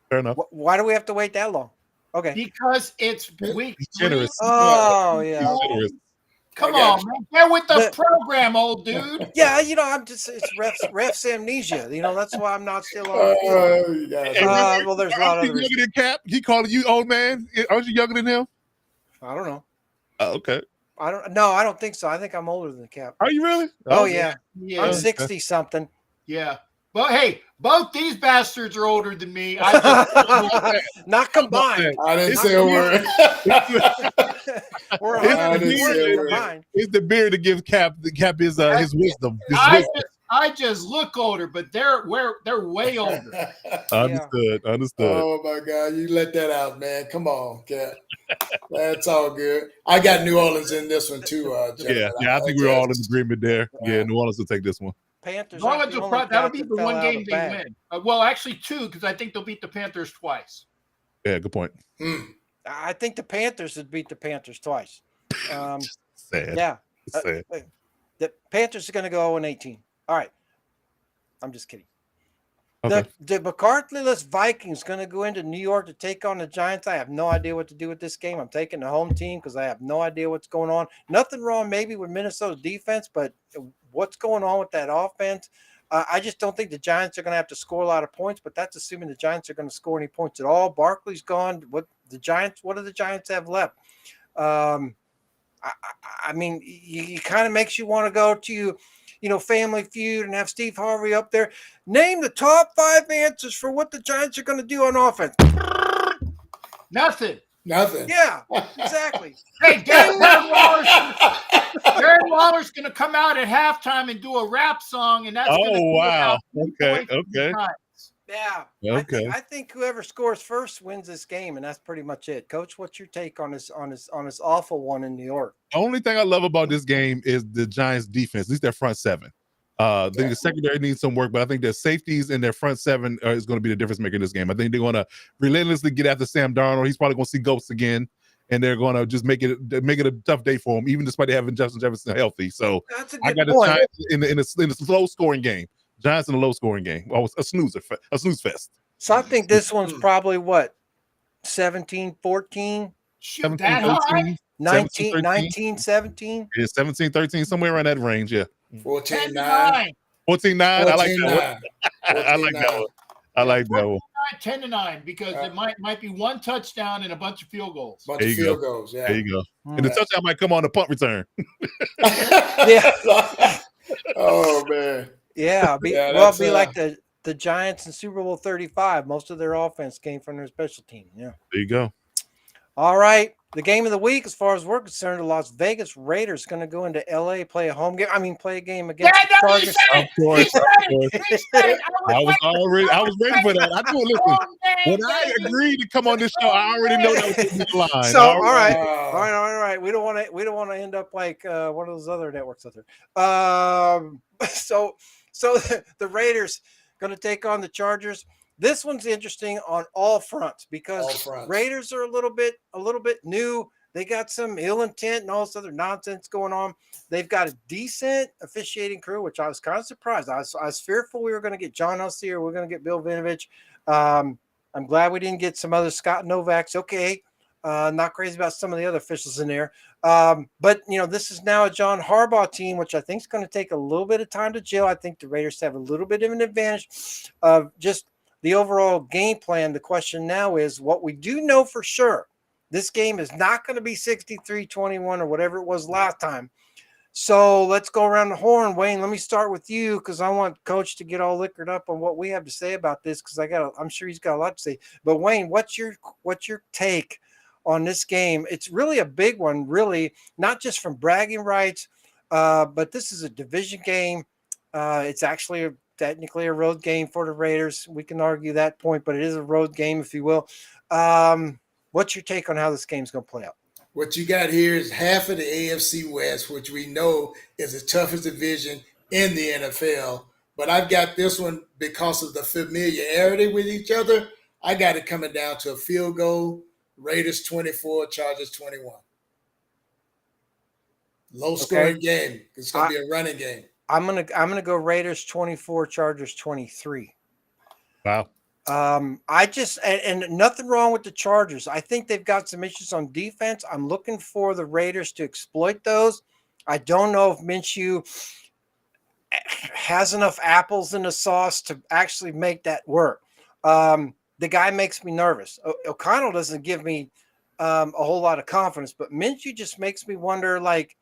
Fair enough. Why do we have to wait that long? Okay. Because it's week 3. Oh, yeah. Come on, man. Get with the program, old dude. Yeah, it's ref's amnesia. That's why I'm not still on the field. Well, there's a lot of younger than Cap. He calling you old man. Aren't you younger than him? I don't know. Oh, okay. I don't think so. I think I'm older than Cap. Are you really? Oh yeah. I'm 60 something. Yeah. But hey, both these bastards are older than me. Not combined. I didn't say a word. It's the beard to give Cap his wisdom. I just look older, but they're way older. Understood. Oh my God, you let that out, man. Come on, Cap. That's all good. I got New Orleans in this one too. I think we're all in agreement there. Yeah, New Orleans will take this one. Panthers. That'll be the one game they win. Well, actually 2, because I think they'll beat the Panthers twice. Yeah, good point. I think the Panthers would beat the Panthers twice. Sad. Yeah. Sad. The Panthers are going to go 0-18. All right. I'm just kidding. Okay. The McCarthy-less Vikings going to go into New York to take on the Giants. I have no idea what to do with this game. I'm taking the home team because I have no idea what's going on. Nothing wrong maybe with Minnesota's defense, but what's going on with that offense? I just don't think the Giants are going to have to score a lot of points, but that's assuming the Giants are going to score any points at all. Barkley's gone. What do the Giants have left? I mean, it kind of makes you want to go to Family Feud and have Steve Harvey up there. Name the top 5 answers for what the Giants are going to do on offense. Nothing. Yeah, exactly. Hey, Darren Waller's going to come out at halftime and do a rap song, and that's wow. Okay. Yeah. Okay. I think whoever scores first wins this game, and that's pretty much it. Coach, what's your take on this awful one in New York? The only thing I love about this game is the Giants' defense, at least their front 7. I think the secondary needs some work, but I think their safeties and their front 7 is going to be the difference maker in this game. I think they're going to relentlessly get after Sam Darnold. He's probably going to see ghosts again, and they're going to just make it a tough day for him, even despite having Justin Jefferson healthy. So I got the Giants in a slow scoring game. Giants in a low scoring game. Oh, a snooze fest. So I think this one's probably what, 17-14? Shoot, that high? 19-17? Yeah, 17-13, somewhere around that range, yeah. 14-9. 14-9. I like that one. I like that one. 10-9, because it might be one touchdown and a bunch of field goals. There you go. There you go. And the touchdown might come on the punt return. Yeah. Oh man. Yeah. It'll be like the Giants in Super Bowl 35. Most of their offense came from their special team. Yeah. There you go. All right. the game of the week, as far as we're concerned, the Las Vegas Raiders going to go into LA, play a game against the no, you Chargers. said Of it. course, He said it. He said it. I was ready for that. I knew. Listen, Home game, when I baby. agreed to come on this show, I already know that was going to be the line. So, I all already- right. All right. We don't want to end up like one of those other networks out there. So the Raiders going to take on the Chargers. This one's interesting on all fronts because All fronts. Raiders are a little bit new. They got some ill intent and all this other nonsense going on. They've got a decent officiating crew, which I was kind of surprised. I was fearful we were going to get John Hussey or we are going to get Bill Vinovich. I'm glad we didn't get some other Scott Novaks. Okay. Not crazy about some of the other officials in there. But, this is now a John Harbaugh team, which I think is going to take a little bit of time to gel. I think the Raiders have a little bit of an advantage of just the overall game plan. The question now is what we do know for sure. This game is not going to be 63-21 or whatever it was last time. So let's go around the horn. Wayne, let me start with you because I want Coach to get all liquored up on what we have to say about this because I'm sure he's got a lot to say. But Wayne, what's your take on this game? It's really a big one, really, not just from bragging rights, but this is a division game. It's actually technically a road game for the Raiders. We can argue that point, but it is a road game, if you will. What's your take on how this game's going to play out? What you got here is half of the AFC West, which we know is the toughest division in the NFL. But I've got this one because of the familiarity with each other. I got it coming down to a field goal. Raiders 24, Chargers 21. Low scoring game. It's going to be a running game. I'm gonna go Raiders 24, Chargers 23. Wow. I just and nothing wrong with the Chargers. I think they've got some issues on defense. I'm looking for the Raiders to exploit those. I don't know if Minshew has enough apples in the sauce to actually make that work. The guy makes me nervous. O'Connell doesn't give me a whole lot of confidence, but Minshew just makes me wonder, like,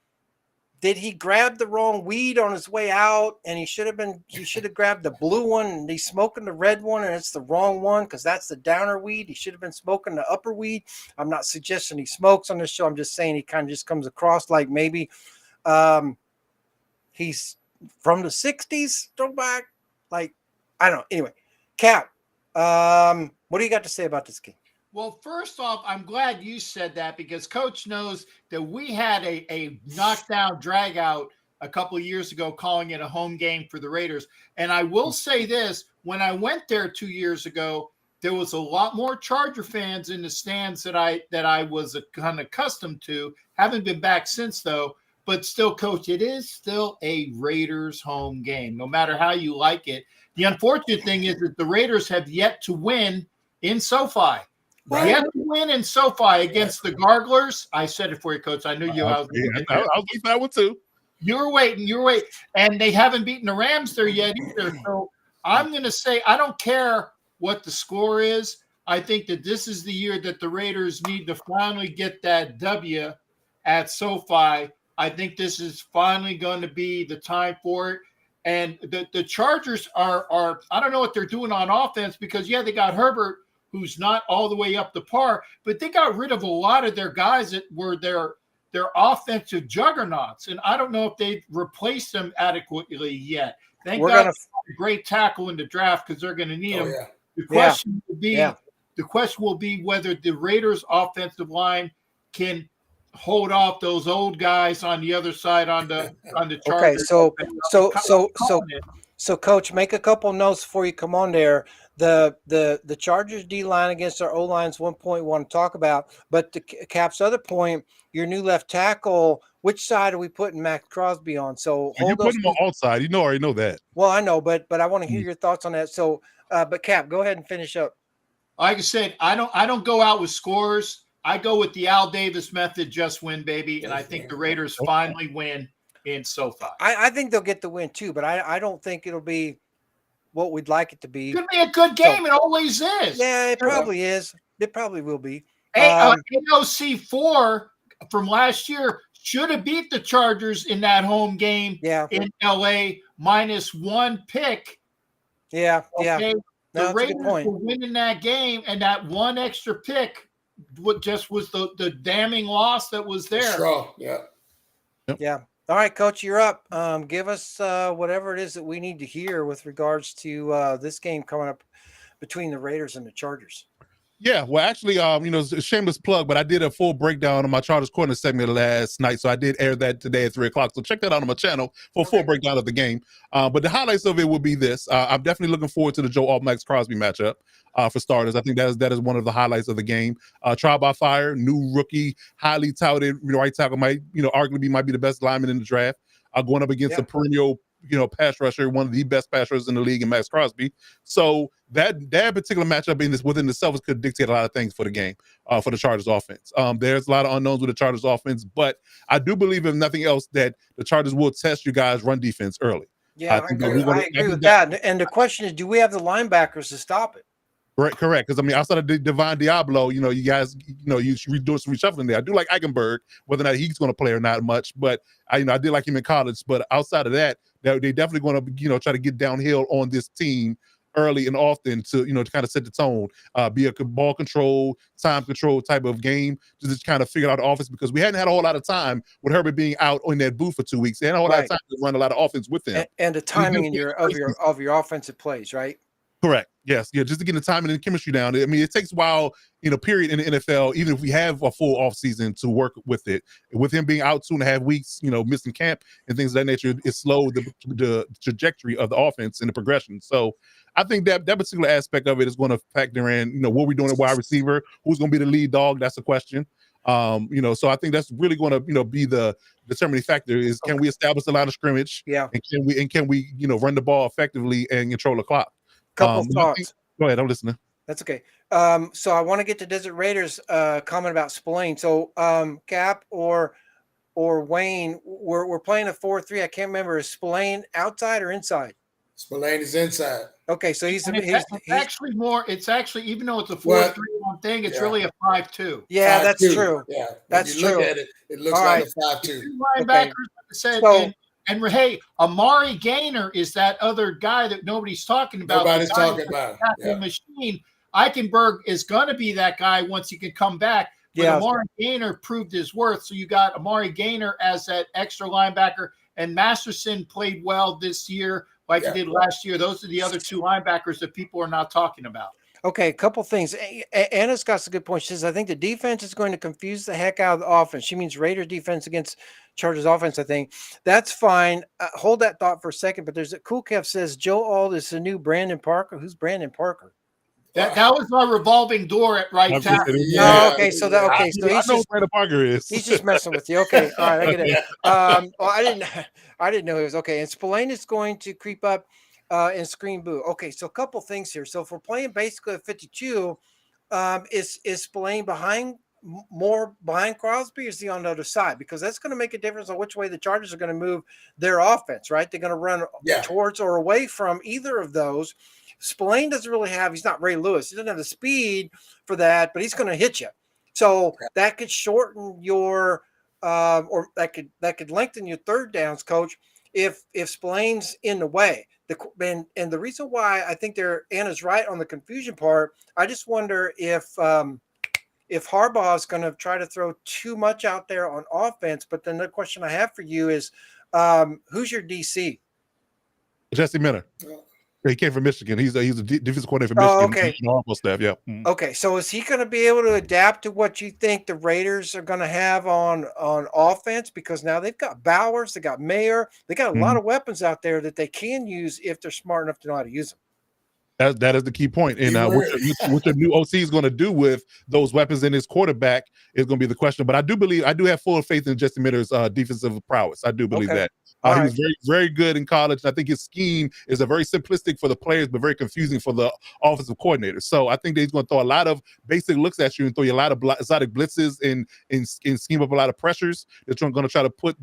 did he grab the wrong weed on his way out? And he should have grabbed the blue one and he's smoking the red one and it's the wrong one because that's the downer weed. He should have been smoking the upper weed. I'm not suggesting he smokes on this show. I'm just saying he kind of just comes across like maybe he's from the 60s throwback. Like, I don't know. Anyway, Cap, what do you got to say about this game? Well, first off, I'm glad you said that because Coach knows that we had a knockdown drag out a couple of years ago calling it a home game for the Raiders. And I will say this, when I went there 2 years ago, there was a lot more Charger fans in the stands that I was kind of accustomed to. Haven't been back since, though. But still, Coach, it is still a Raiders home game, no matter how you like it. The unfortunate thing is that the Raiders have yet to win in SoFi. Right. Yet to win in SoFi against the Garglers. I said it for you, Coach. I knew you. I was waiting for that one too. You were waiting. And they haven't beaten the Rams there yet either. So I'm going to say I don't care what the score is. I think that this is the year that the Raiders need to finally get that W at SoFi. I think this is finally going to be the time for it. And the Chargers are I don't know what they're doing on offense because, yeah, they got Herbert, who's not all the way up to par, but they got rid of a lot of their guys that were their offensive juggernauts. And I don't know if they've replaced them adequately yet. Thank God a great tackle in the draft because they're going to need them. Yeah. The question will be whether the Raiders offensive line can hold off those old guys on the other side on the Chargers. Okay, so Coach, make a couple notes before you come on there. The Chargers D line against our O line's 1 point we want to talk about, but to Cap's other point, your new left tackle, which side are we putting Max Crosby on? So you put him on outside. You already know that. Well, I know, but I want to hear your thoughts on that. So, but Cap, go ahead and finish up. Like I said, I don't go out with scores. I go with the Al Davis method, just win, baby. And I think the Raiders finally win in SoFi. I think they'll get the win too, but I don't think it'll be what we'd like it to be. It's going to be a good game. It always is. Yeah, it probably is. It probably will be. AOC 4 from last year should have beat the Chargers in that home game in LA -1 pick. Yeah. The Raiders were winning that game, and that one extra pick what just was the damning loss that was there. Straw, yeah. Yeah. All right, Coach, you're up. Give us whatever it is that we need to hear with regards to this game coming up between the Raiders and the Chargers. Yeah, well, actually, it's a shameless plug, but I did a full breakdown of my Chargers Corner segment last night, so I did air that today at 3:00. So check that out on my channel for a full breakdown of the game. But the highlights of it will be this: I'm definitely looking forward to the Joe Alt Max Crosby matchup. For starters, I think that is one of the highlights of the game. Trial by fire, new rookie, highly touted right tackle, might arguably be the best lineman in the draft. Going up against a perennial pass rusher, one of the best pass rushers in the league, in Max Crosby. So that particular matchup within itself could dictate a lot of things for the game, for the Chargers offense. There's a lot of unknowns with the Chargers offense, but I do believe, if nothing else, that the Chargers will test you guys' run defense early. Yeah, I agree with that. And the question is, do we have the linebackers to stop it? Correct. Because outside of Divine Diablo, you guys, you should be doing some reshuffling there. I do like Eichenberg, whether or not he's going to play or not much, but I did like him in college. But outside of that, they're definitely going to try to get downhill on this team early and often to kind of set the tone, be a ball control, time control type of game, to just kind of figure out the offense, because we hadn't had a whole lot of time with Herbert being out in that booth for 2 weeks. They had a whole lot of time to run a lot of offense with them, and the timing of your offensive plays, right? Correct. Yes. Yeah. Just to get the timing and the chemistry down. I mean, it takes a while, period, in the NFL, even if we have a full off season, to work with it. With him being out 2.5 weeks, missing camp and things of that nature, it slowed the trajectory of the offense and the progression. So I think that particular aspect of it is going to factor in, what we're doing at wide receiver, who's going to be the lead dog. That's a question. So I think that's really going to, be the determining factor is, can we establish a line of scrimmage? Yeah. And can we, run the ball effectively and control the clock? Couple thoughts. Go ahead, I'm listening. That's okay. So I want to get to Desert Raiders comment about Spillane. So Cap or Wayne, we're playing a 4-3. I can't remember. Is Spillane outside or inside? Spillane is inside. Okay, so he's actually more. It's actually, even though it's a 4-3-1 thing, it's really a 5-2. Yeah, that's true. Yeah, that's true. Look at it, it looks like a 5-2. Two linebackers, like I said. And hey, Amari Gaynor is that other guy that nobody's talking about. Nobody's talking about. Machine. Eichenberg is going to be that guy once he can come back. But Amari Gaynor proved his worth. So you got Amari Gaynor as that extra linebacker, and Masterson played well this year like he did last year. Those are the other two linebackers that people are not talking about. Okay, a couple things. Anna's got some good points. She says, I think the defense is going to confuse the heck out of the offense. She means Raiders defense against Chargers offense, I think. That's fine. Hold that thought for a second. But there's a Cool Kev says, Joe Alt is the new Brandon Parker. Who's Brandon Parker? That was my revolving door at right tackle. Yeah. Oh, okay. So he's just Brandon Parker is. He's just messing with you. Okay. All right. I get it. I didn't know he was okay. And Spillane is going to creep up and screen boo. Okay, so a couple things here. So if we're playing basically a 52, is Spillane more behind Crosby, or is he on the other side? Because that's going to make a difference on which way the Chargers are going to move their offense, right? They're going to run towards or away from either of those. Spillane doesn't really he's not Ray Lewis. He doesn't have the speed for that, but he's going to hit you. So that could shorten your or that could lengthen your third downs, Coach, if Spillane's in the way. And the reason why I think Anna's right on the confusion part, I just wonder if Harbaugh is going to try to throw too much out there on offense. But then the question I have for you is, who's your DC? Jesse Minter. He came from Michigan. He's a defensive coordinator for Michigan. Oh, okay. Staff, yeah. Okay, so is he going to be able to adapt to what you think the Raiders are going to have on offense? Because now they've got Bowers, they got Mayer, they got a lot of weapons out there that they can use if they're smart enough to know how to use them. That is the key point. And what the new OC is going to do with those weapons in his quarterback is going to be the question. But I do have full faith in Jesse Minter's defensive prowess. I do believe that. He was very, very good in college. I think his scheme is a very simplistic for the players, but very confusing for the offensive coordinators. So I think that he's going to throw a lot of basic looks at you and throw you a lot of exotic blitzes and scheme up a lot of pressures. They're going to try to put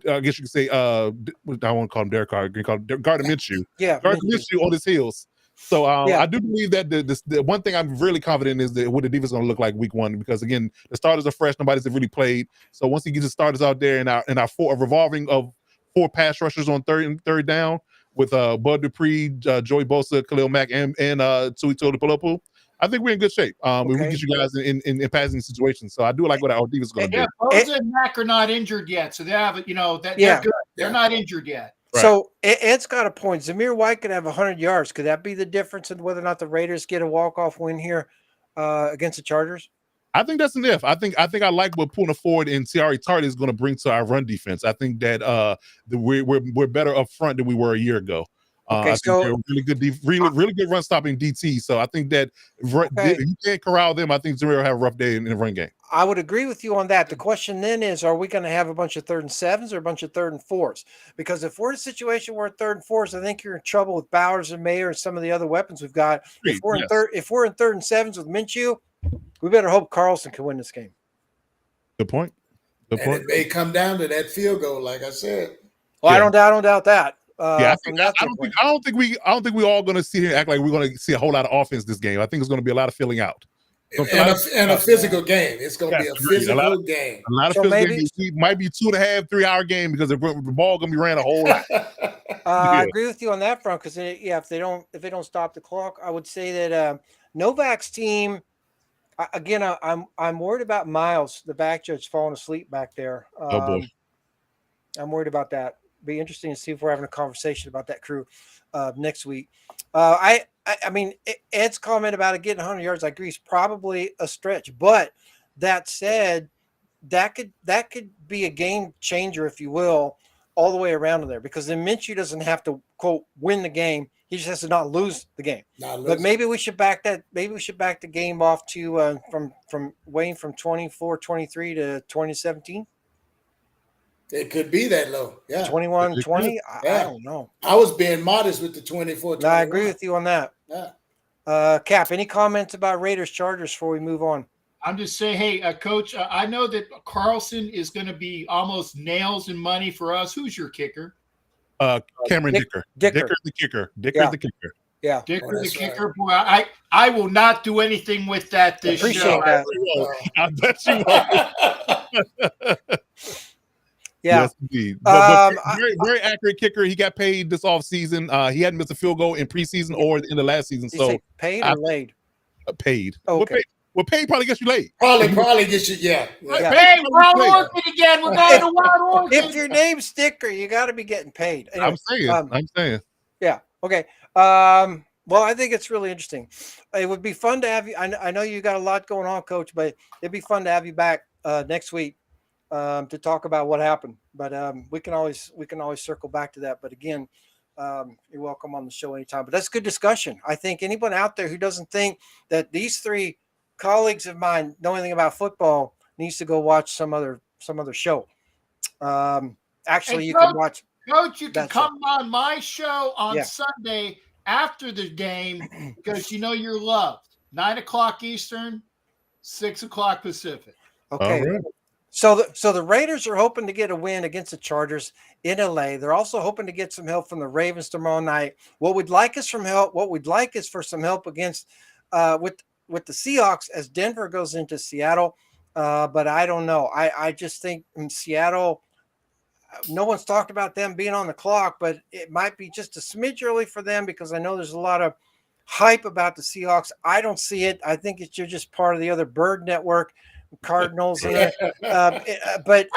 I guess you could say, I want to call him Derek Carr, Gardner Minshew. Yeah, Gardner Minshew on his heels. So I do believe that the one thing I'm really confident in is that what the defense is going to look like week one, because again, the starters are fresh, nobody's really played. So once he gets the starters out there in our revolving of 4 pass rushers on third down with Bud Dupree, Joey Bosa, Khalil Mack, and Tui Tuipulotu, I think we're in good shape. We Okay. get you guys in passing situations. So I do like what our defense is going to Yeah, do. Boza and Mac are not injured yet, so they have that Yeah. they're good. They're Yeah. not injured yet. Right. So Ed's got a point. Zamir White could have 100 yards. Could that be the difference in whether or not the Raiders get a walk-off win here against the Chargers? I think that's an if. I think I like what Puna Ford and Tiari Tardy is going to bring to our run defense. I think that we're better up front than we were a year ago. Okay, I think they're really good, really good run stopping DT. So I think that if you can't corral them, I think Zamir will have a rough day in the run game. I would agree with you on that. The question then is, are we going to have a bunch of 3rd and 7s or a bunch of 3rd and 4s? Because if we're in a situation where 3rd and 4s, I think you're in trouble with Bowers and Mayer and some of the other weapons we've got. If we're in 3rd and 7s with Minshew, we better hope Carlson can win this game. Good point. And it may come down to that field goal, like I said. Well, I don't doubt that. I don't think we all going to sit here and act like we're going to see a whole lot of offense this game. I think it's going to be a lot of filling out. And a physical game. It's going to be a physical game. A lot of physical games. It might be 2.5, 3 hour game because the ball going to be ran a whole lot. I agree with you on that front because if they don't stop the clock, I would say that Novak's team. Again, I'm worried about Miles, the back judge, falling asleep back there. Oh boy. I'm worried about that. Be interesting to see if we're having a conversation about that crew next week. I mean, Ed's comment about it getting 100 yards, I agree, is probably a stretch. But that said, that could be a game changer, if you will, all the way around in there. Because then Minshew doesn't have to, quote, win the game. He just has to not lose the game. But maybe we should back that. Maybe we should back the game off to from Wayne from 24-23 to 2017. It could be that low. Yeah. 21-20. I don't know. I was being modest with the 24. No, I agree with you on that. Yeah. Cap, any comments about Raiders Chargers before we move on? I'm just saying, hey, Coach, I know that Carlson is going to be almost nails and money for us. Who's your kicker? Cameron Dicker. Dicker's the kicker. Dicker's the kicker. Yeah. Dicker the kicker. Boy, I will not do anything with that this Appreciate show. that. I bet you will. Yeah. Yes, indeed. But very accurate kicker. He got paid this offseason. He hadn't missed a field goal in preseason or in the last season. Did you say paid or laid? Paid. Okay. Well, paid probably gets you laid. Probably gets you, yeah. Hey, Wild Orchid again. We're going to Wild Orchid. If your name's Sticker, you got to be getting paid. Anyway, I'm saying. Yeah. Okay. Well, I think it's really interesting. It would be fun to have you. I know you got a lot going on, Coach, but it'd be fun to have you back next week to talk about what happened. But we can always circle back to that. But again, you're welcome on the show anytime. But that's good discussion. I think anyone out there who doesn't think that these three colleagues of mine know anything about football needs to go watch some other show. Actually, you can watch. Coach, you can come on my show on Sunday after the game because you know you're loved. 9:00 Eastern, 6:00 Pacific. Okay. Right. So the Raiders are hoping to get a win against the Chargers in LA. They're also hoping to get some help from the Ravens tomorrow night. What we'd like is for some help against with the Seahawks as Denver goes into Seattle. But I don't know. I just think in Seattle, no one's talked about them being on the clock, but it might be just a smidge early for them because I know there's a lot of hype about the Seahawks. I don't see it. I think you're just part of the other Bird Network, Cardinals. But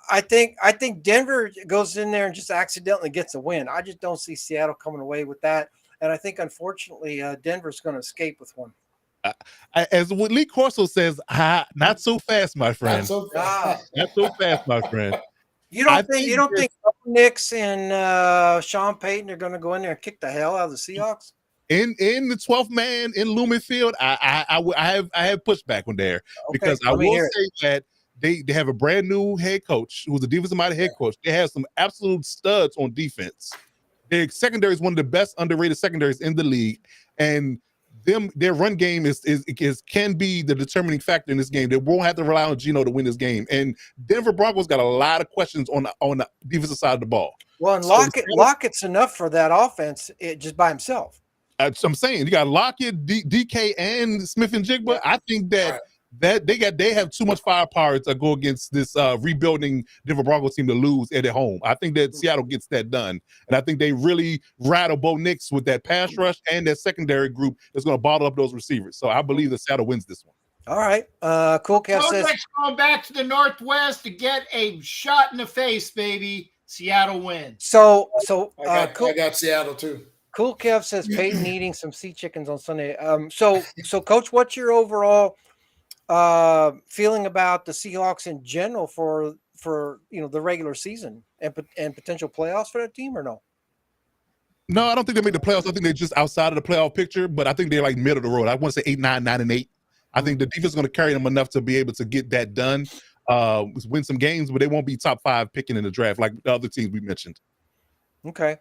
I think Denver goes in there and just accidentally gets a win. I just don't see Seattle coming away with that. And I think, unfortunately, Denver's going to escape with one. As what Lee Corso says, not so fast, my friend. Not so fast. Not so fast, my friend. You don't think Knicks and Sean Payton are going to go in there and kick the hell out of the Seahawks? In the 12th man in Lumen Field, I have pushback on there because I will say that they have a brand new head coach who's a defensive-minded head coach. They have some absolute studs on defense. Their secondary is one of the best underrated secondaries in the league, and their run game can be the determining factor in this game. They won't have to rely on Geno to win this game. And Denver Broncos got a lot of questions on the defensive side of the ball. Well, and Lockett's enough for that offense just by himself. I'm saying you got Lockett, DK, and Smith and Jigba. I think that that they have too much firepower to go against this rebuilding Denver Broncos team to lose at home. I think that Seattle gets that done, and I think they really rattle Bo Nix with that pass rush and that secondary group that's going to bottle up those receivers. So I believe that Seattle wins this one. All right. Cool Kev says Project's going back to the Northwest to get a shot in the face, baby. Seattle wins. so. I Cool, got Seattle too. Cool Kev says Peyton eating some sea chickens on Sunday. So Coach, what's your overall feeling about the Seahawks in general for the regular season and potential playoffs for that team or no? No, I don't think they made the playoffs. I think they're just outside of the playoff picture, but I think they're like middle of the road. I want to say 8, 9, 9, and 8. I think the defense is going to carry them enough to be able to get that done, win some games, but they won't be top 5 picking in the draft like the other teams we mentioned. Okay.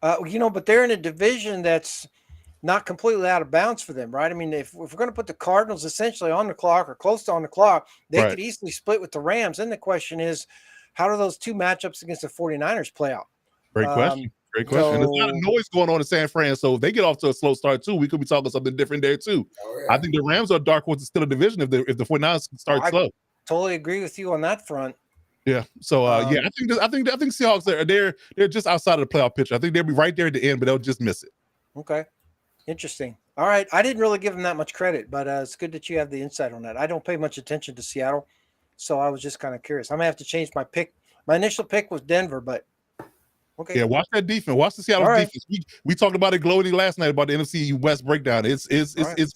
But they're in a division that's not completely out of bounds for them, right? I mean, if we're going to put the Cardinals essentially on the clock or close to on the clock, they could easily split with the Rams. Then the question is, how do those two matchups against the 49ers play out? Great question. Great question. There's a lot of noise going on in San Fran, so if they get off to a slow start too, we could be talking something different there too. Oh, yeah. I think the Rams are dark horse still a division if the 49ers start slow. Totally agree with you on that front. Yeah. So I think Seahawks they're just outside of the playoff picture. I think they'll be right there at the end, but they'll just miss it. Okay. Interesting. All right. I didn't really give them that much credit, but it's good that you have the insight on that. I don't pay much attention to Seattle, so I was just kind of curious. I may have to change my pick. My initial pick was Denver, but okay. Yeah, watch that defense. Watch the Seattle defense. We talked about it glowingly last night about the NFC West breakdown. It's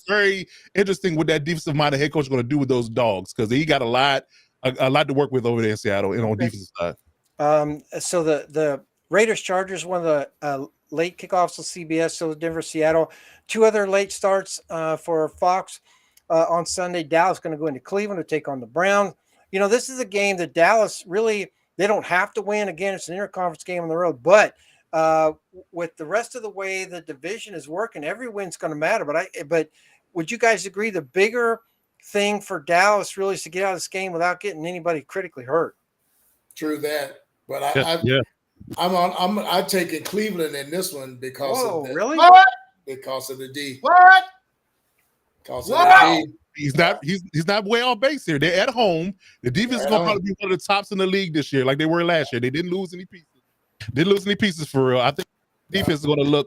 very interesting what that defensive minded head coach is going to do with those dogs because he got a lot to work with over there in Seattle and on defensive side. So the Raiders Chargers, one of the late kickoffs of CBS. So Denver Seattle, 2 other late starts for Fox on Sunday. Dallas going to go into Cleveland to take on the Browns. This is a game that Dallas really. They don't have to win. Again, it's an interconference game on the road. But with the rest of the way the division is working, every win's going to matter. But would you guys agree the bigger thing for Dallas really is to get out of this game without getting anybody critically hurt? True that. But I'm taking Cleveland in this one because of the, really? What? Because of the D. What? Because of the D. He's not way off base here. They're at home. The defense is going to probably be one of the tops in the league this year, like they were last year. They didn't lose any pieces. For real. I think defense is going to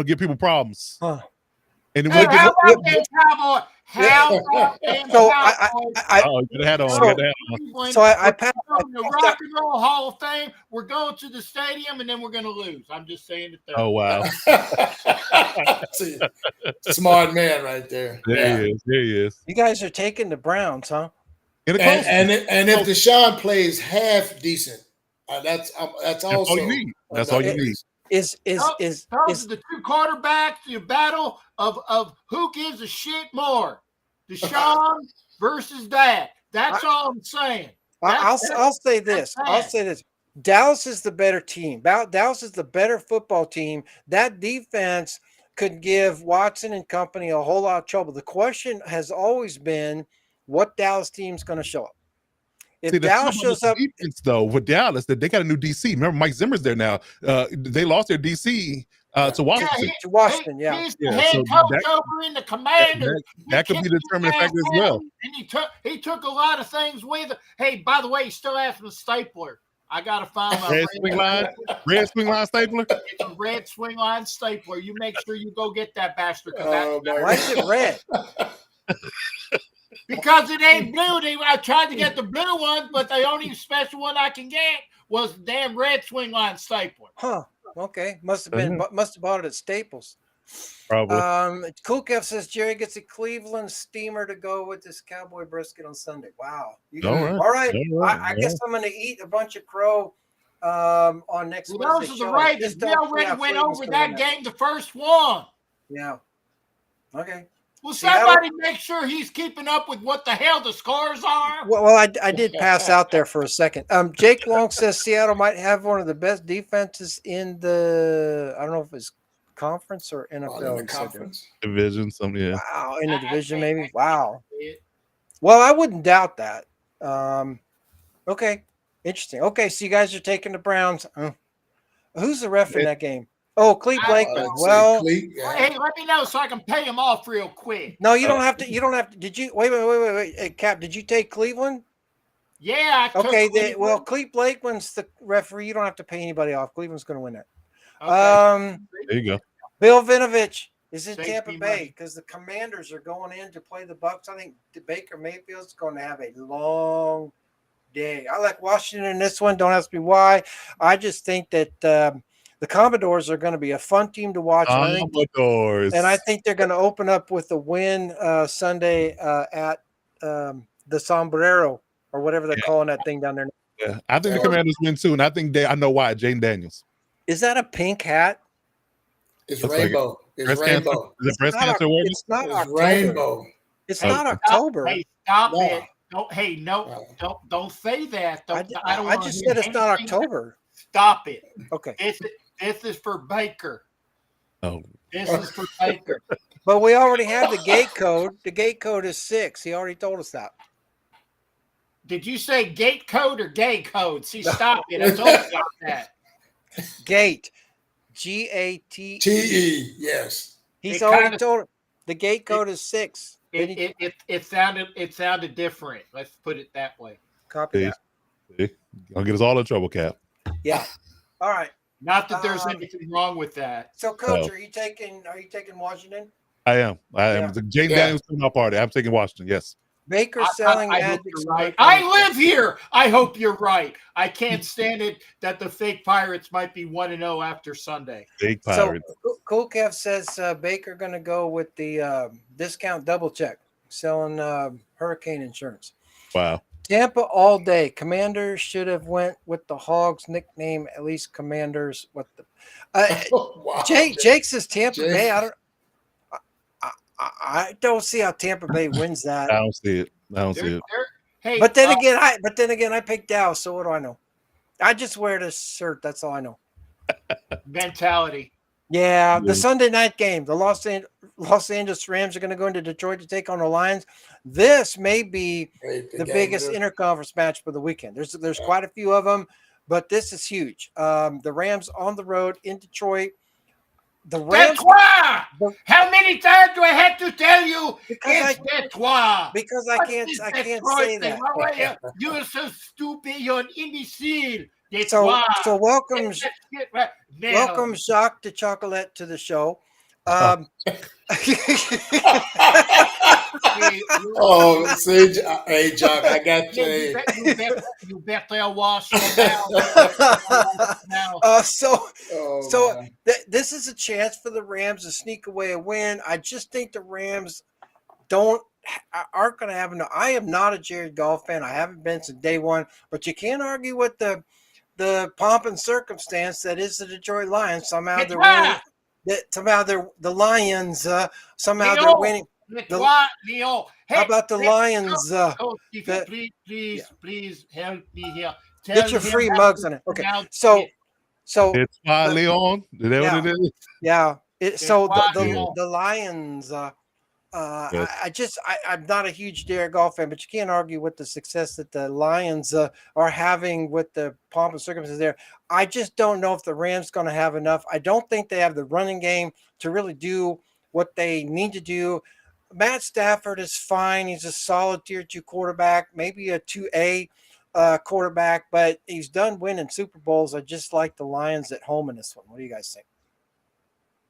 give people problems. Huh. And how about them Cowboys? How about them Cowboys? I passed the Rock and Roll Hall of Fame. We're going to the stadium and then we're going to lose. I'm just saying it there. Oh wow! Smart man right there. There he is. You guys are taking the Browns, huh? And if Deshaun plays half decent, that's also all you need. That's all you need. Is the 2 quarterbacks, the battle of who gives a shit more, Deshaun versus Dak. That's all I'm saying. I'll say this. I'll say this. Dallas is the better team. Dallas is the better football team. That defense could give Watson and company a whole lot of trouble. The question has always been what Dallas team's going to show up. If Dallas shows up, defense, though, with Dallas, that they got a new DC. Remember, Mike Zimmer's there now. They lost their DC to Washington. He's the head coach over in the Commanders. That could be the determining factor as well. And he took a lot of things with him. Hey, by the way, he still has the stapler. I gotta find my red swing line stapler. It's a red swing line stapler. You make sure you go get that bastard. Why is it red? Because it ain't blue. I tried to get the blue one, but the only special one I can get was the damn red swing line stapler. Huh. Okay. Must have bought it at Staples. Probably. Cool Kev says Jerry gets a Cleveland steamer to go with this cowboy brisket on Sunday. Wow. All right. I guess I'm going to eat a bunch of crow on next Wednesday. Those are the Ravens. We already went over that game, the first one. Yeah. Okay. Will somebody make sure he's keeping up with what the hell the scores are? Well, I did pass out there for a second. Jake Long says Seattle might have one of the best defenses in the, I don't know if it's conference or NFL. In the conference. Division, something, yeah. Wow, in the division maybe? Wow. Well, I wouldn't doubt that. Okay, interesting. Okay, so you guys are taking the Browns. Who's the ref in that game? Oh, Cleve I- Blakeman. I'd say Well, Cleat, yeah. Hey, let me know so I can pay him off real quick. no, you don't have to. You don't have to. Did you wait? Hey, Cap, did you take Cleveland? Yeah, I took Okay, Cleveland. Cleve Blakeman's the referee. You don't have to pay anybody off. Cleveland's going to win that. Okay. There you go. Bill Vinovich is in Saves Tampa me Bay money. because the Commanders are going in to play the Bucks. I think Baker Mayfield's going to have a long day. I like Washington in this one. Don't ask me why. I just think that the Commodores are going to be a fun team to watch, and I think they're going to open up with a win Sunday at the Sombrero or whatever they're calling that thing down there. Yeah, I think the Commanders win too, and I think I know why. Jaden Daniels. Is that a pink hat? It's Looks like rainbow. It's Breast rainbow. cancer? Is it breast cancer awareness? It's not It's October. rainbow. It's Okay. not October. Hey, stop No. it. Don't, hey, no, don't say that. I don't I wanna just hear said it's not anything. October. Stop it. Okay. This is for Baker. Oh, This is for Baker. But we already have the gate code. The gate code is 6. He already told us that. Did you say gate code or gay code? See, stop it. I told you about that. Gate. GATE. TE, yes. He's It already kinda- told the gate code is 6. It sounded different. Let's put it that way. Copy see, that. see? Gonna get us all in trouble, Cap. Yeah. All right. Not that there's Um, anything wrong with that. So, Coach, Oh. are you taking Washington? I am. Yeah. Jaden Yeah. Daniels to my party. I'm taking Washington. Yes. Baker I selling hope Magic. you're right. I live here. I hope you're right. I can't stand it that the fake Pirates might be 1-0 after Sunday. Big So, Pirates. Cool Kev says Baker going to go with the discount double check, selling hurricane insurance. Wow. Tampa all day. Commanders should have went with the Hogs nickname. At least Commanders. What the? Wow. Jake says Tampa Jake. Bay. I don't see how Tampa Bay wins that. I don't see it. I don't see it. Hey, But then again, I picked Dallas. So what do I know? I just wear this shirt. That's all I know. mentality. Yeah, the Yeah. Sunday night game. The Los Angeles Rams are going to go into Detroit to take on the Lions. This may be the biggest interconference match for the weekend. There's quite a few of them, but this is huge. The Rams on the road in Detroit. The Rams Detroit! How many times do I have to tell you because it's Detroit? because I can't say that. Why are you're so stupid. You're an imbecile. So Detroit. welcome Get that shit right now. welcome Jacques de Chocolate to the show. Oh, see, hey, Jock, I got you. You better wash your mouth. Now. So Oh, man. this is a chance for the Rams to sneak away a win. I just think the Rams aren't going to have enough. I am not a Jared Goff fan. I haven't been since day one. But you can't argue with the pomp and circumstance that is the Detroit Lions. Somehow they're winning. Somehow they're the Lions. Somehow they're winning. Leon. How about the Lions? Coach, please help me here. Get your free mugs on it. Okay, so It's why Leon. Is that what it is? yeah. So Leon. the Lions. Yes. I'm not a huge Jared Goff fan, but you can't argue with the success that the Lions are having with the pomp and circumstances there. I just don't know if the Rams going to have enough. I don't think they have the running game to really do what they need to do. Matt Stafford is fine. He's a solid tier 2 quarterback, maybe a 2A quarterback, but he's done winning Super Bowls. I just like the Lions at home in this one. What do you guys think?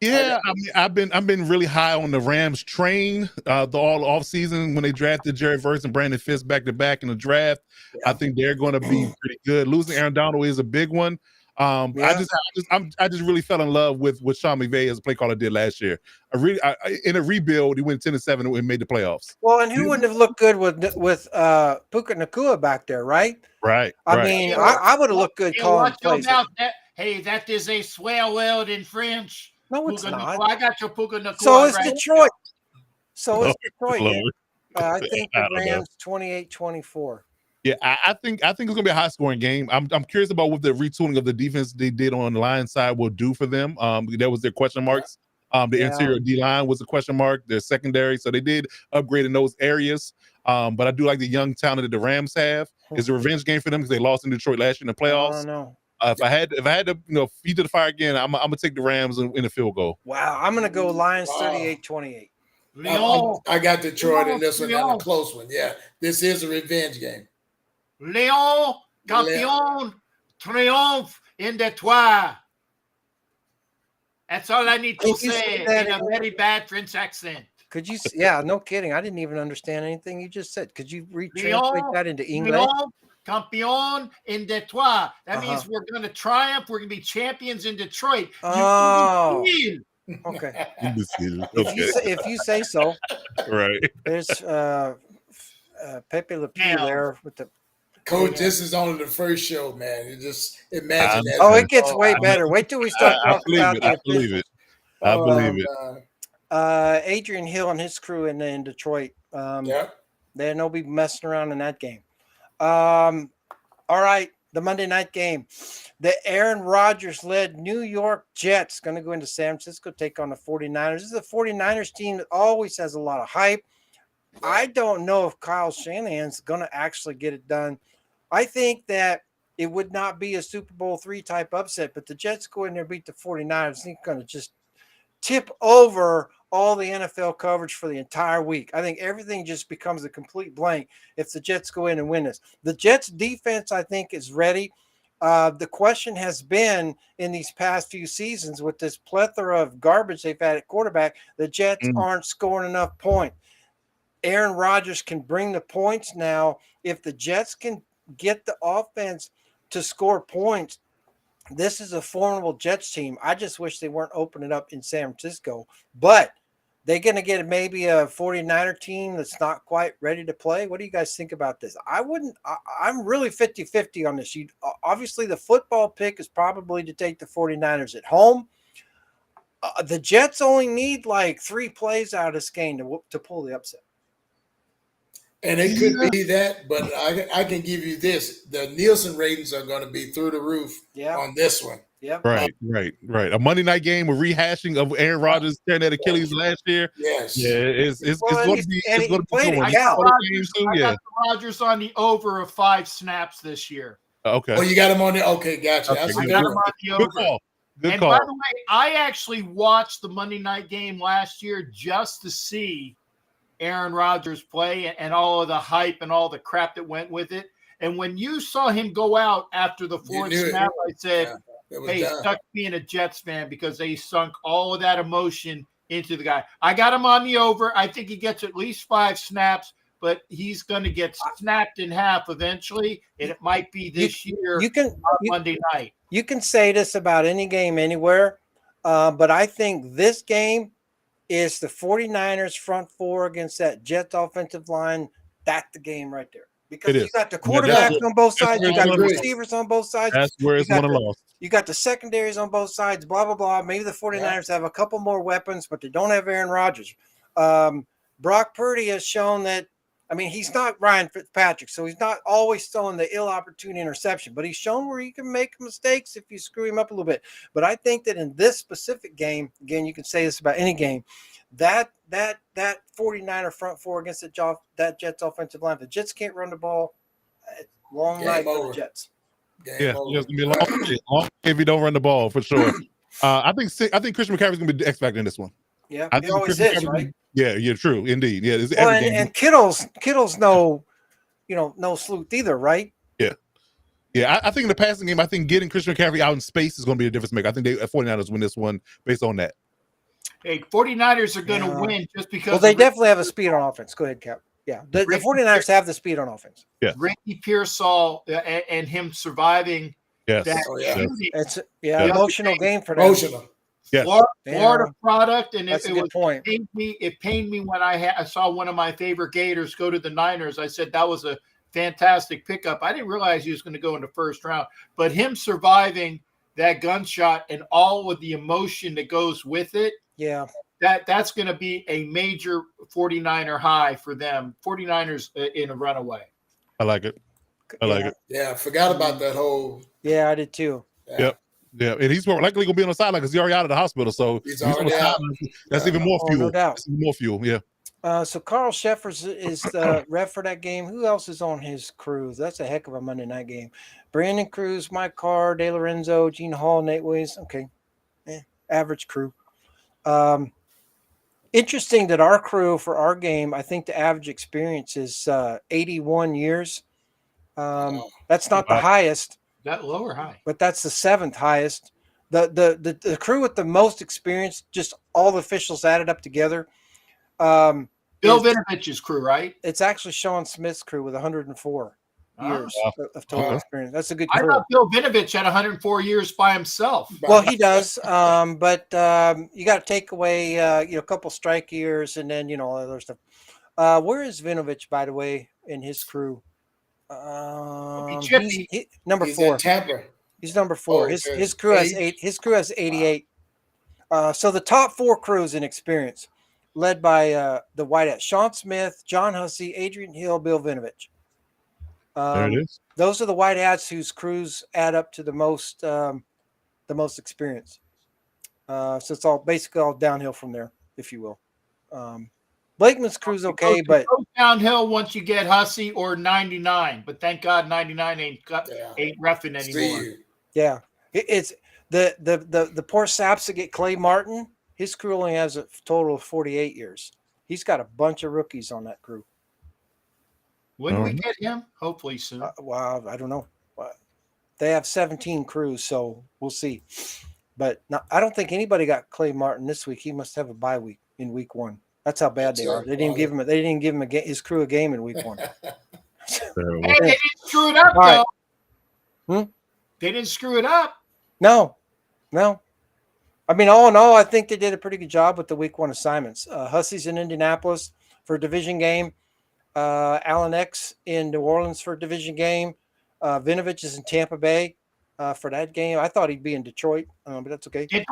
Yeah, I mean, I've been really high on the Rams train all off season when they drafted Jerry Verse and Brandon Fitz back to back in the draft. Yeah. I think they're going to be pretty good. Losing Aaron Donald is a big one. I just really fell in love with what Sean McVay as a play caller did last year. In a rebuild, he went 10-7 and made the playoffs. Well, and who wouldn't have looked good with Puka Nacua back there, right? Right. I right. mean, I would have looked good calling Watch your plays. mouth. Hey, that is a swear word in French. No, it's Puka not. Nacua. I got your Puka Nacua. So is right Detroit. So is Oh, Detroit. Lord. I think the I don't know. Rams 28-24. Yeah, I think it's gonna be a high scoring game. I'm curious about what the retooling of the defense they did on the Lions side will do for them. That was their question marks. The interior D line was a question mark. Their secondary, so they did upgrade in those areas. But I do like the young talent that the Rams have. It's a revenge game for them because they lost in Detroit last year in the playoffs. I don't know. If I had to, feed to the fire again, I'm gonna take the Rams in the field goal. Wow, I'm gonna go Lions Wow. 38-28. Leon, I got Detroit in this one, and a Leon. close one. Yeah, this is a revenge game. Leon, campion, triomphe in Detroit. That's all I need to Could you say say that in a again? very bad French accent. Could you? Yeah, no kidding. I didn't even understand anything you just said. Could you translate Leon, that into English? Leon, campion in Detroit. That Uh-huh. means we're going to triumph. We're going to be champions in Detroit. Oh. You Okay. Imbecile. If you say so. Right. There's Pepe Le Pew Damn. there with the. Coach, this is only the first show, man. You just imagine that. Oh, it gets way better. Wait till we start I talking about the believe officials. it. I believe it. Adrian Hill and his crew in Detroit. Yeah. They'll be messing around in that game. All right, the Monday night game. The Aaron Rodgers-led New York Jets going to go into San Francisco, take on the 49ers. This is a 49ers team that always has a lot of hype. I don't know if Kyle Shanahan's going to actually get it done. I think that it would not be a Super Bowl III type upset, but the Jets go in there, beat the 49ers. They're going to just tip over all the NFL coverage for the entire week. I think everything just becomes a complete blank if the Jets go in and win this. The Jets defense, I think, is ready. The question has been in these past few seasons with this plethora of garbage they've had at quarterback, the Jets aren't scoring enough points. Aaron Rodgers can bring the points now. If the Jets can get the offense to score points, this is a formidable Jets team. I just wish they weren't opening up in San Francisco, but they're going to get maybe a 49er team that's not quite ready to play. What do you guys think about this? I'm really 50-50 on this. Obviously, the football pick is probably to take the 49ers at home. The Jets only need like 3 plays out of this game to pull the upset. And it could be that, but I can give you this. The Nielsen ratings are going to be through the roof on this one. Yep. Right. A Monday night game, a rehashing of Aaron Rodgers tearing that Achilles last year. Yes. Yeah, it's going to be. It's going to be played going. it, yeah. I got the Rodgers on the over of 5 snaps this year. Okay. Oh, you got him on there? Okay, gotcha. Okay, That's a I good got one. him on the over. Good call. Good and call. by the way, I actually watched the Monday night game last year just to see Aaron Rodgers play and all of the hype and all the crap that went with it. And when you saw him go out after the 4th snap, I said, hey, it sucks being a Jets fan because they sunk all of that emotion into the guy. I got him on the over. I think he gets at least 5 snaps, but he's going to get snapped in half eventually, and it might be this year Monday night. You can say this about any game anywhere, but I think this game is the 49ers front 4 against that Jets offensive line. That's the game right there. Because you got the quarterbacks on both sides. You got the receivers on both sides. That's where it's won and lost. You got the secondaries on both sides, blah, blah, blah. Maybe the 49ers have a couple more weapons, but they don't have Aaron Rodgers. Brock Purdy has shown that, he's not Ryan Fitzpatrick, so he's not always throwing the ill opportunity interception, but he's shown where he can make mistakes if you screw him up a little bit. But I think that in this specific game, again, you can say this about any game, that 49er front 4 against that Jets offensive line, the Jets can't run the ball. Long night for the Jets. It's gonna be a long if you don't run the ball for sure. I think Christian McCaffrey's gonna be the X factor in this one. Yeah, I think he always is, right? Yeah, true, indeed. Yeah, it's and Kittle's no sleuth either, right? Yeah. I think in the passing game, I think getting Christian McCaffrey out in space is going to be a difference maker. I think they 49ers win this one based on that. Hey, 49ers are going to win just because. Well, they definitely have a speed on offense. Go ahead, Cap. Yeah, the 49ers have the speed on offense. Yeah, Ricky Pearsall and him surviving. Yes, it's emotional game for them. Emotional. Yes. Florida product, and that's a good point. It pained me when I saw one of my favorite Gators go to the Niners. I said that was a fantastic pickup. I didn't realize he was going to go in the first round, but him surviving that gunshot and all of the emotion that goes with it. Yeah. That's going to be a major 49er high for them. 49ers in a runaway. I like it. Yeah, I forgot about that whole. Yeah, I did too. Yep. Yeah, and he's more likely going to be on the sideline because he's already out of the hospital. So he's already out. That's even more fuel. No doubt. That's even more fuel. Yeah. So Carl Sheffers is the ref for that game. Who else is on his crew? That's a heck of a Monday night game. Brandon Cruz, Mike Carr, De Lorenzo, Gene Hall, Nate Williams. Okay, average crew. Interesting that our crew for our game, I think the average experience is 81 years. That's not the Wow. highest, That low or high? but that's the seventh highest. The crew with the most experience, just all the officials added up together. Bill Vinovich's crew, right? It's actually Sean Smith's crew with 104 years of total Wow. experience. That's a good I crew. thought Bill Vinovich had 104 years by himself. Well, he does, but you got to take away a couple strike years and then other stuff. Where is Vinovich, by the way, in his crew? Number He's 4. in Tampa. He's number 4. Oh, His crew has 8. His crew has 88. So the top 4 crews in experience, led by the white hat: Sean Smith, John Hussey, Adrian Hill, Bill Vinovich. There it is. Those are the white hats whose crews add up to the most experience. So it's all basically all downhill from there, if you will. Blakeman's crew's okay, but it goes downhill once you get Hussey or 99. But thank God 99 ain't reffing anymore. Yeah, it's the poor saps that get Clay Martin. His crew only has a total of 48 years. He's got a bunch of rookies on that crew. When do we get him? Hopefully soon. Well, I don't know. They have 17 crews, so we'll see. But I don't think anybody got Clay Martin this week. He must have a bye week in week 1. That's how bad they are. They didn't give him his crew a game in week 1. Hey, they didn't screw it up though. Right. They didn't screw it up. No. I mean, all in all, I think they did a pretty good job with the week 1 assignments. Hussey's in Indianapolis for a division game. Alan X in New Orleans for a division game. Vinovich is in Tampa Bay for that game. I thought he'd be in Detroit, but that's okay. Here's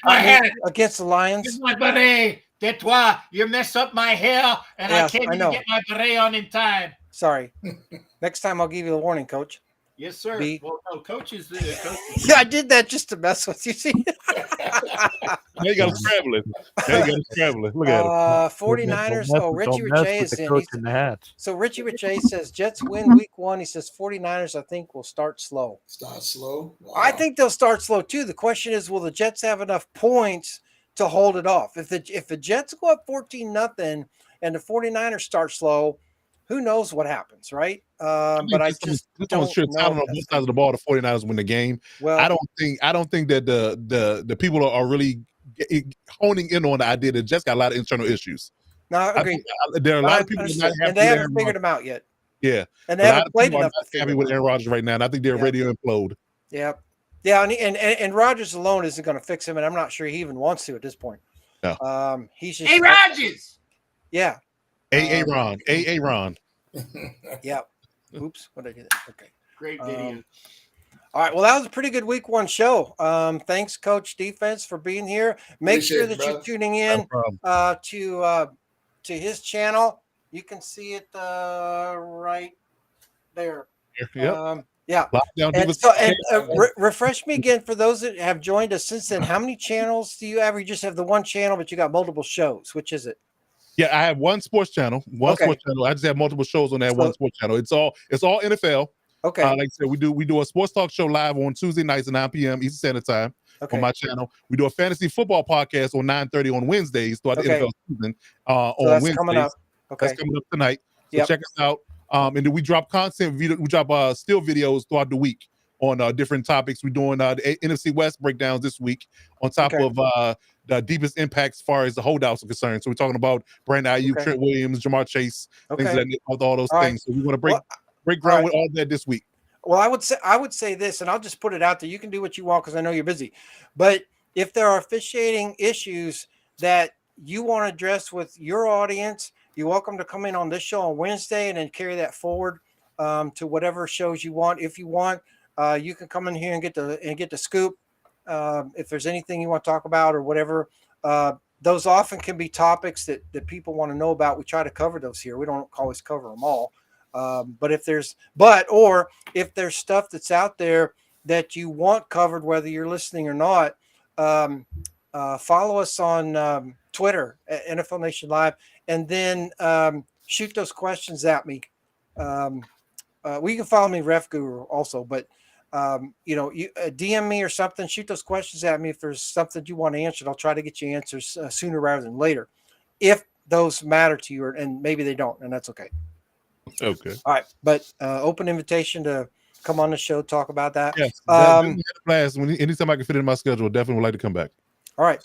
my hat against the Lions. Here's my beret. Detroit, you mess up my hair, and I can't even get my beret on in time. Sorry. Next time I'll give you a warning, Coach. Yes, sir. Well, no, coach is Yeah, I did that just to mess with you. See? Now you got to scramble it. Look at it. 49ers. Richie Richey is in. So Richie Richey says Jets win week 1. He says 49ers, I think, will start slow. Start slow? Wow. I think they'll start slow, too. The question is, will the Jets have enough points to hold it off? If the Jets go up 14-0 and the 49ers start slow, who knows what happens, right? But I just don't know. On both sides of the ball, the 49ers win the game. Well, I don't think that the people are really honing in on the idea that Jets got a lot of internal issues. No, I agree. There are a lot of people that and they haven't figured them out yet. Yeah, and they haven't played enough to figure happy with Aaron Rodgers right now, and I think they're ready to implode. Yeah, and Rodgers alone isn't going to fix him, and I'm not sure he even wants to at this point. No. He's just Rodgers. Yeah. Ron. Yeah. Oops. What did I do? Okay. Great video. All right. Well, that was a pretty good week 1 show. Thanks, Coach Defense, for being here. Make sure that you're tuning in to his channel. You can see it right there. Yep. Yeah. Refresh me again for those that have joined us since then. How many channels do you have? You just have the one channel, but you got multiple shows. Which is it? Yeah, I have one sports channel. Sports channel. I just have multiple shows on that one sports channel. It's all NFL. Okay. Like I said, we do a sports talk show live on Tuesday nights at 9 p.m. Eastern Standard Time on my channel. We do a fantasy football podcast on 9:30 on Wednesdays throughout the NFL season. On Wednesdays. Coming up. Okay. That's coming up tonight. So check us out. And then we drop content. We drop still videos throughout the week on different topics. We're doing the NFC West breakdowns this week on top of the deepest impacts as far as the holdouts are concerned. So we're talking about Brandon Ayuk, Trent Williams, Jamar Chase, things like that, all those things. So we want to break ground with all that this week. Well, I would say this, and I'll just put it out there. You can do what you want because I know you're busy. But if there are officiating issues that you want to address with your audience, you're welcome to come in on this show on Wednesday and then carry that forward to whatever shows you want. If you want, you can come in here and get the scoop. If there's anything you want to talk about or whatever, those often can be topics that people want to know about. We try to cover those here. We don't always cover them all. But if there's stuff that's out there that you want covered, whether you're listening or not, follow us on Twitter at NFL Nation Live, and then shoot those questions at me. You can follow me, Ref Guru, also, but you DM me or something. Shoot those questions at me if there's something you want answered. I'll try to get you answers sooner rather than later, if those matter to you, and maybe they don't, and that's okay. Okay. All right, but open invitation to come on the show, talk about that. Yes. Anytime I can fit in my schedule, definitely would like to come back. All right.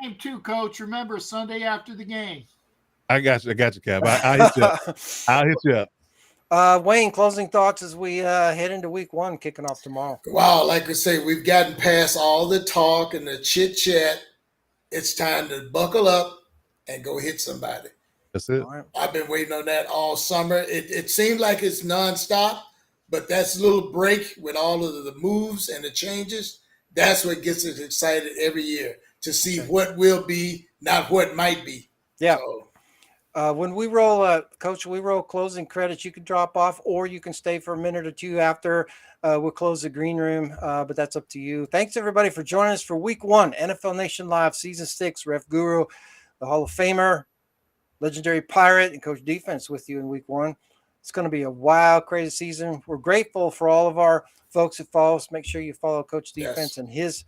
Game too, Coach. Remember, Sunday after the game. I got you, Cap. I'll hit you up. I'll hit you up. Wayne, closing thoughts as we head into week 1, kicking off tomorrow. Wow, like I say, we've gotten past all the talk and the chit chat. It's time to buckle up and go hit somebody. That's it. Right. I've been waiting on that all summer. It seems like it's nonstop, but that's a little break with all of the moves and the changes. That's what gets us excited every year to see what will be, not what might be. Yeah. So, when we roll, Coach, we roll closing credits. You can drop off, or you can stay for a minute or two after. We'll close the green room, but that's up to you. Thanks, everybody, for joining us for week 1, NFL Nation Live, Season 6. Ref Guru, the Hall of Famer, legendary Pirate, and Coach Defense with you in week 1. It's going to be a wild, crazy season. We're grateful for all of our folks that follow us. Make sure you follow Coach Defense and his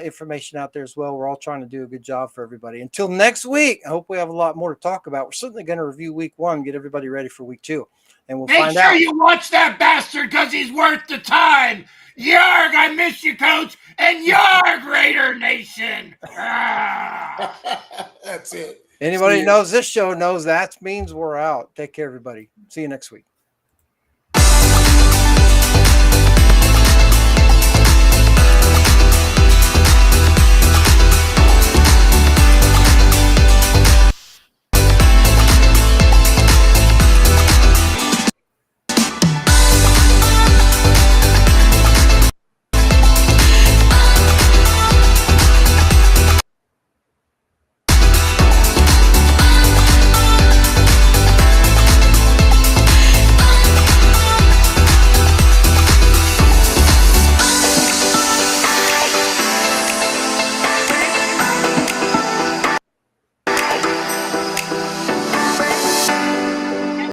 information out there as well. We're all trying to do a good job for everybody. Until next week, I hope we have a lot more to talk about. We're certainly going to review week 1, get everybody ready for week 2, and we'll find out. Make sure you watch that bastard because he's worth the time. Yarg, I miss you, Coach, and yarg, Raider Nation. that's it. Anybody who knows this show knows that means we're out. Take care, everybody. See you next week.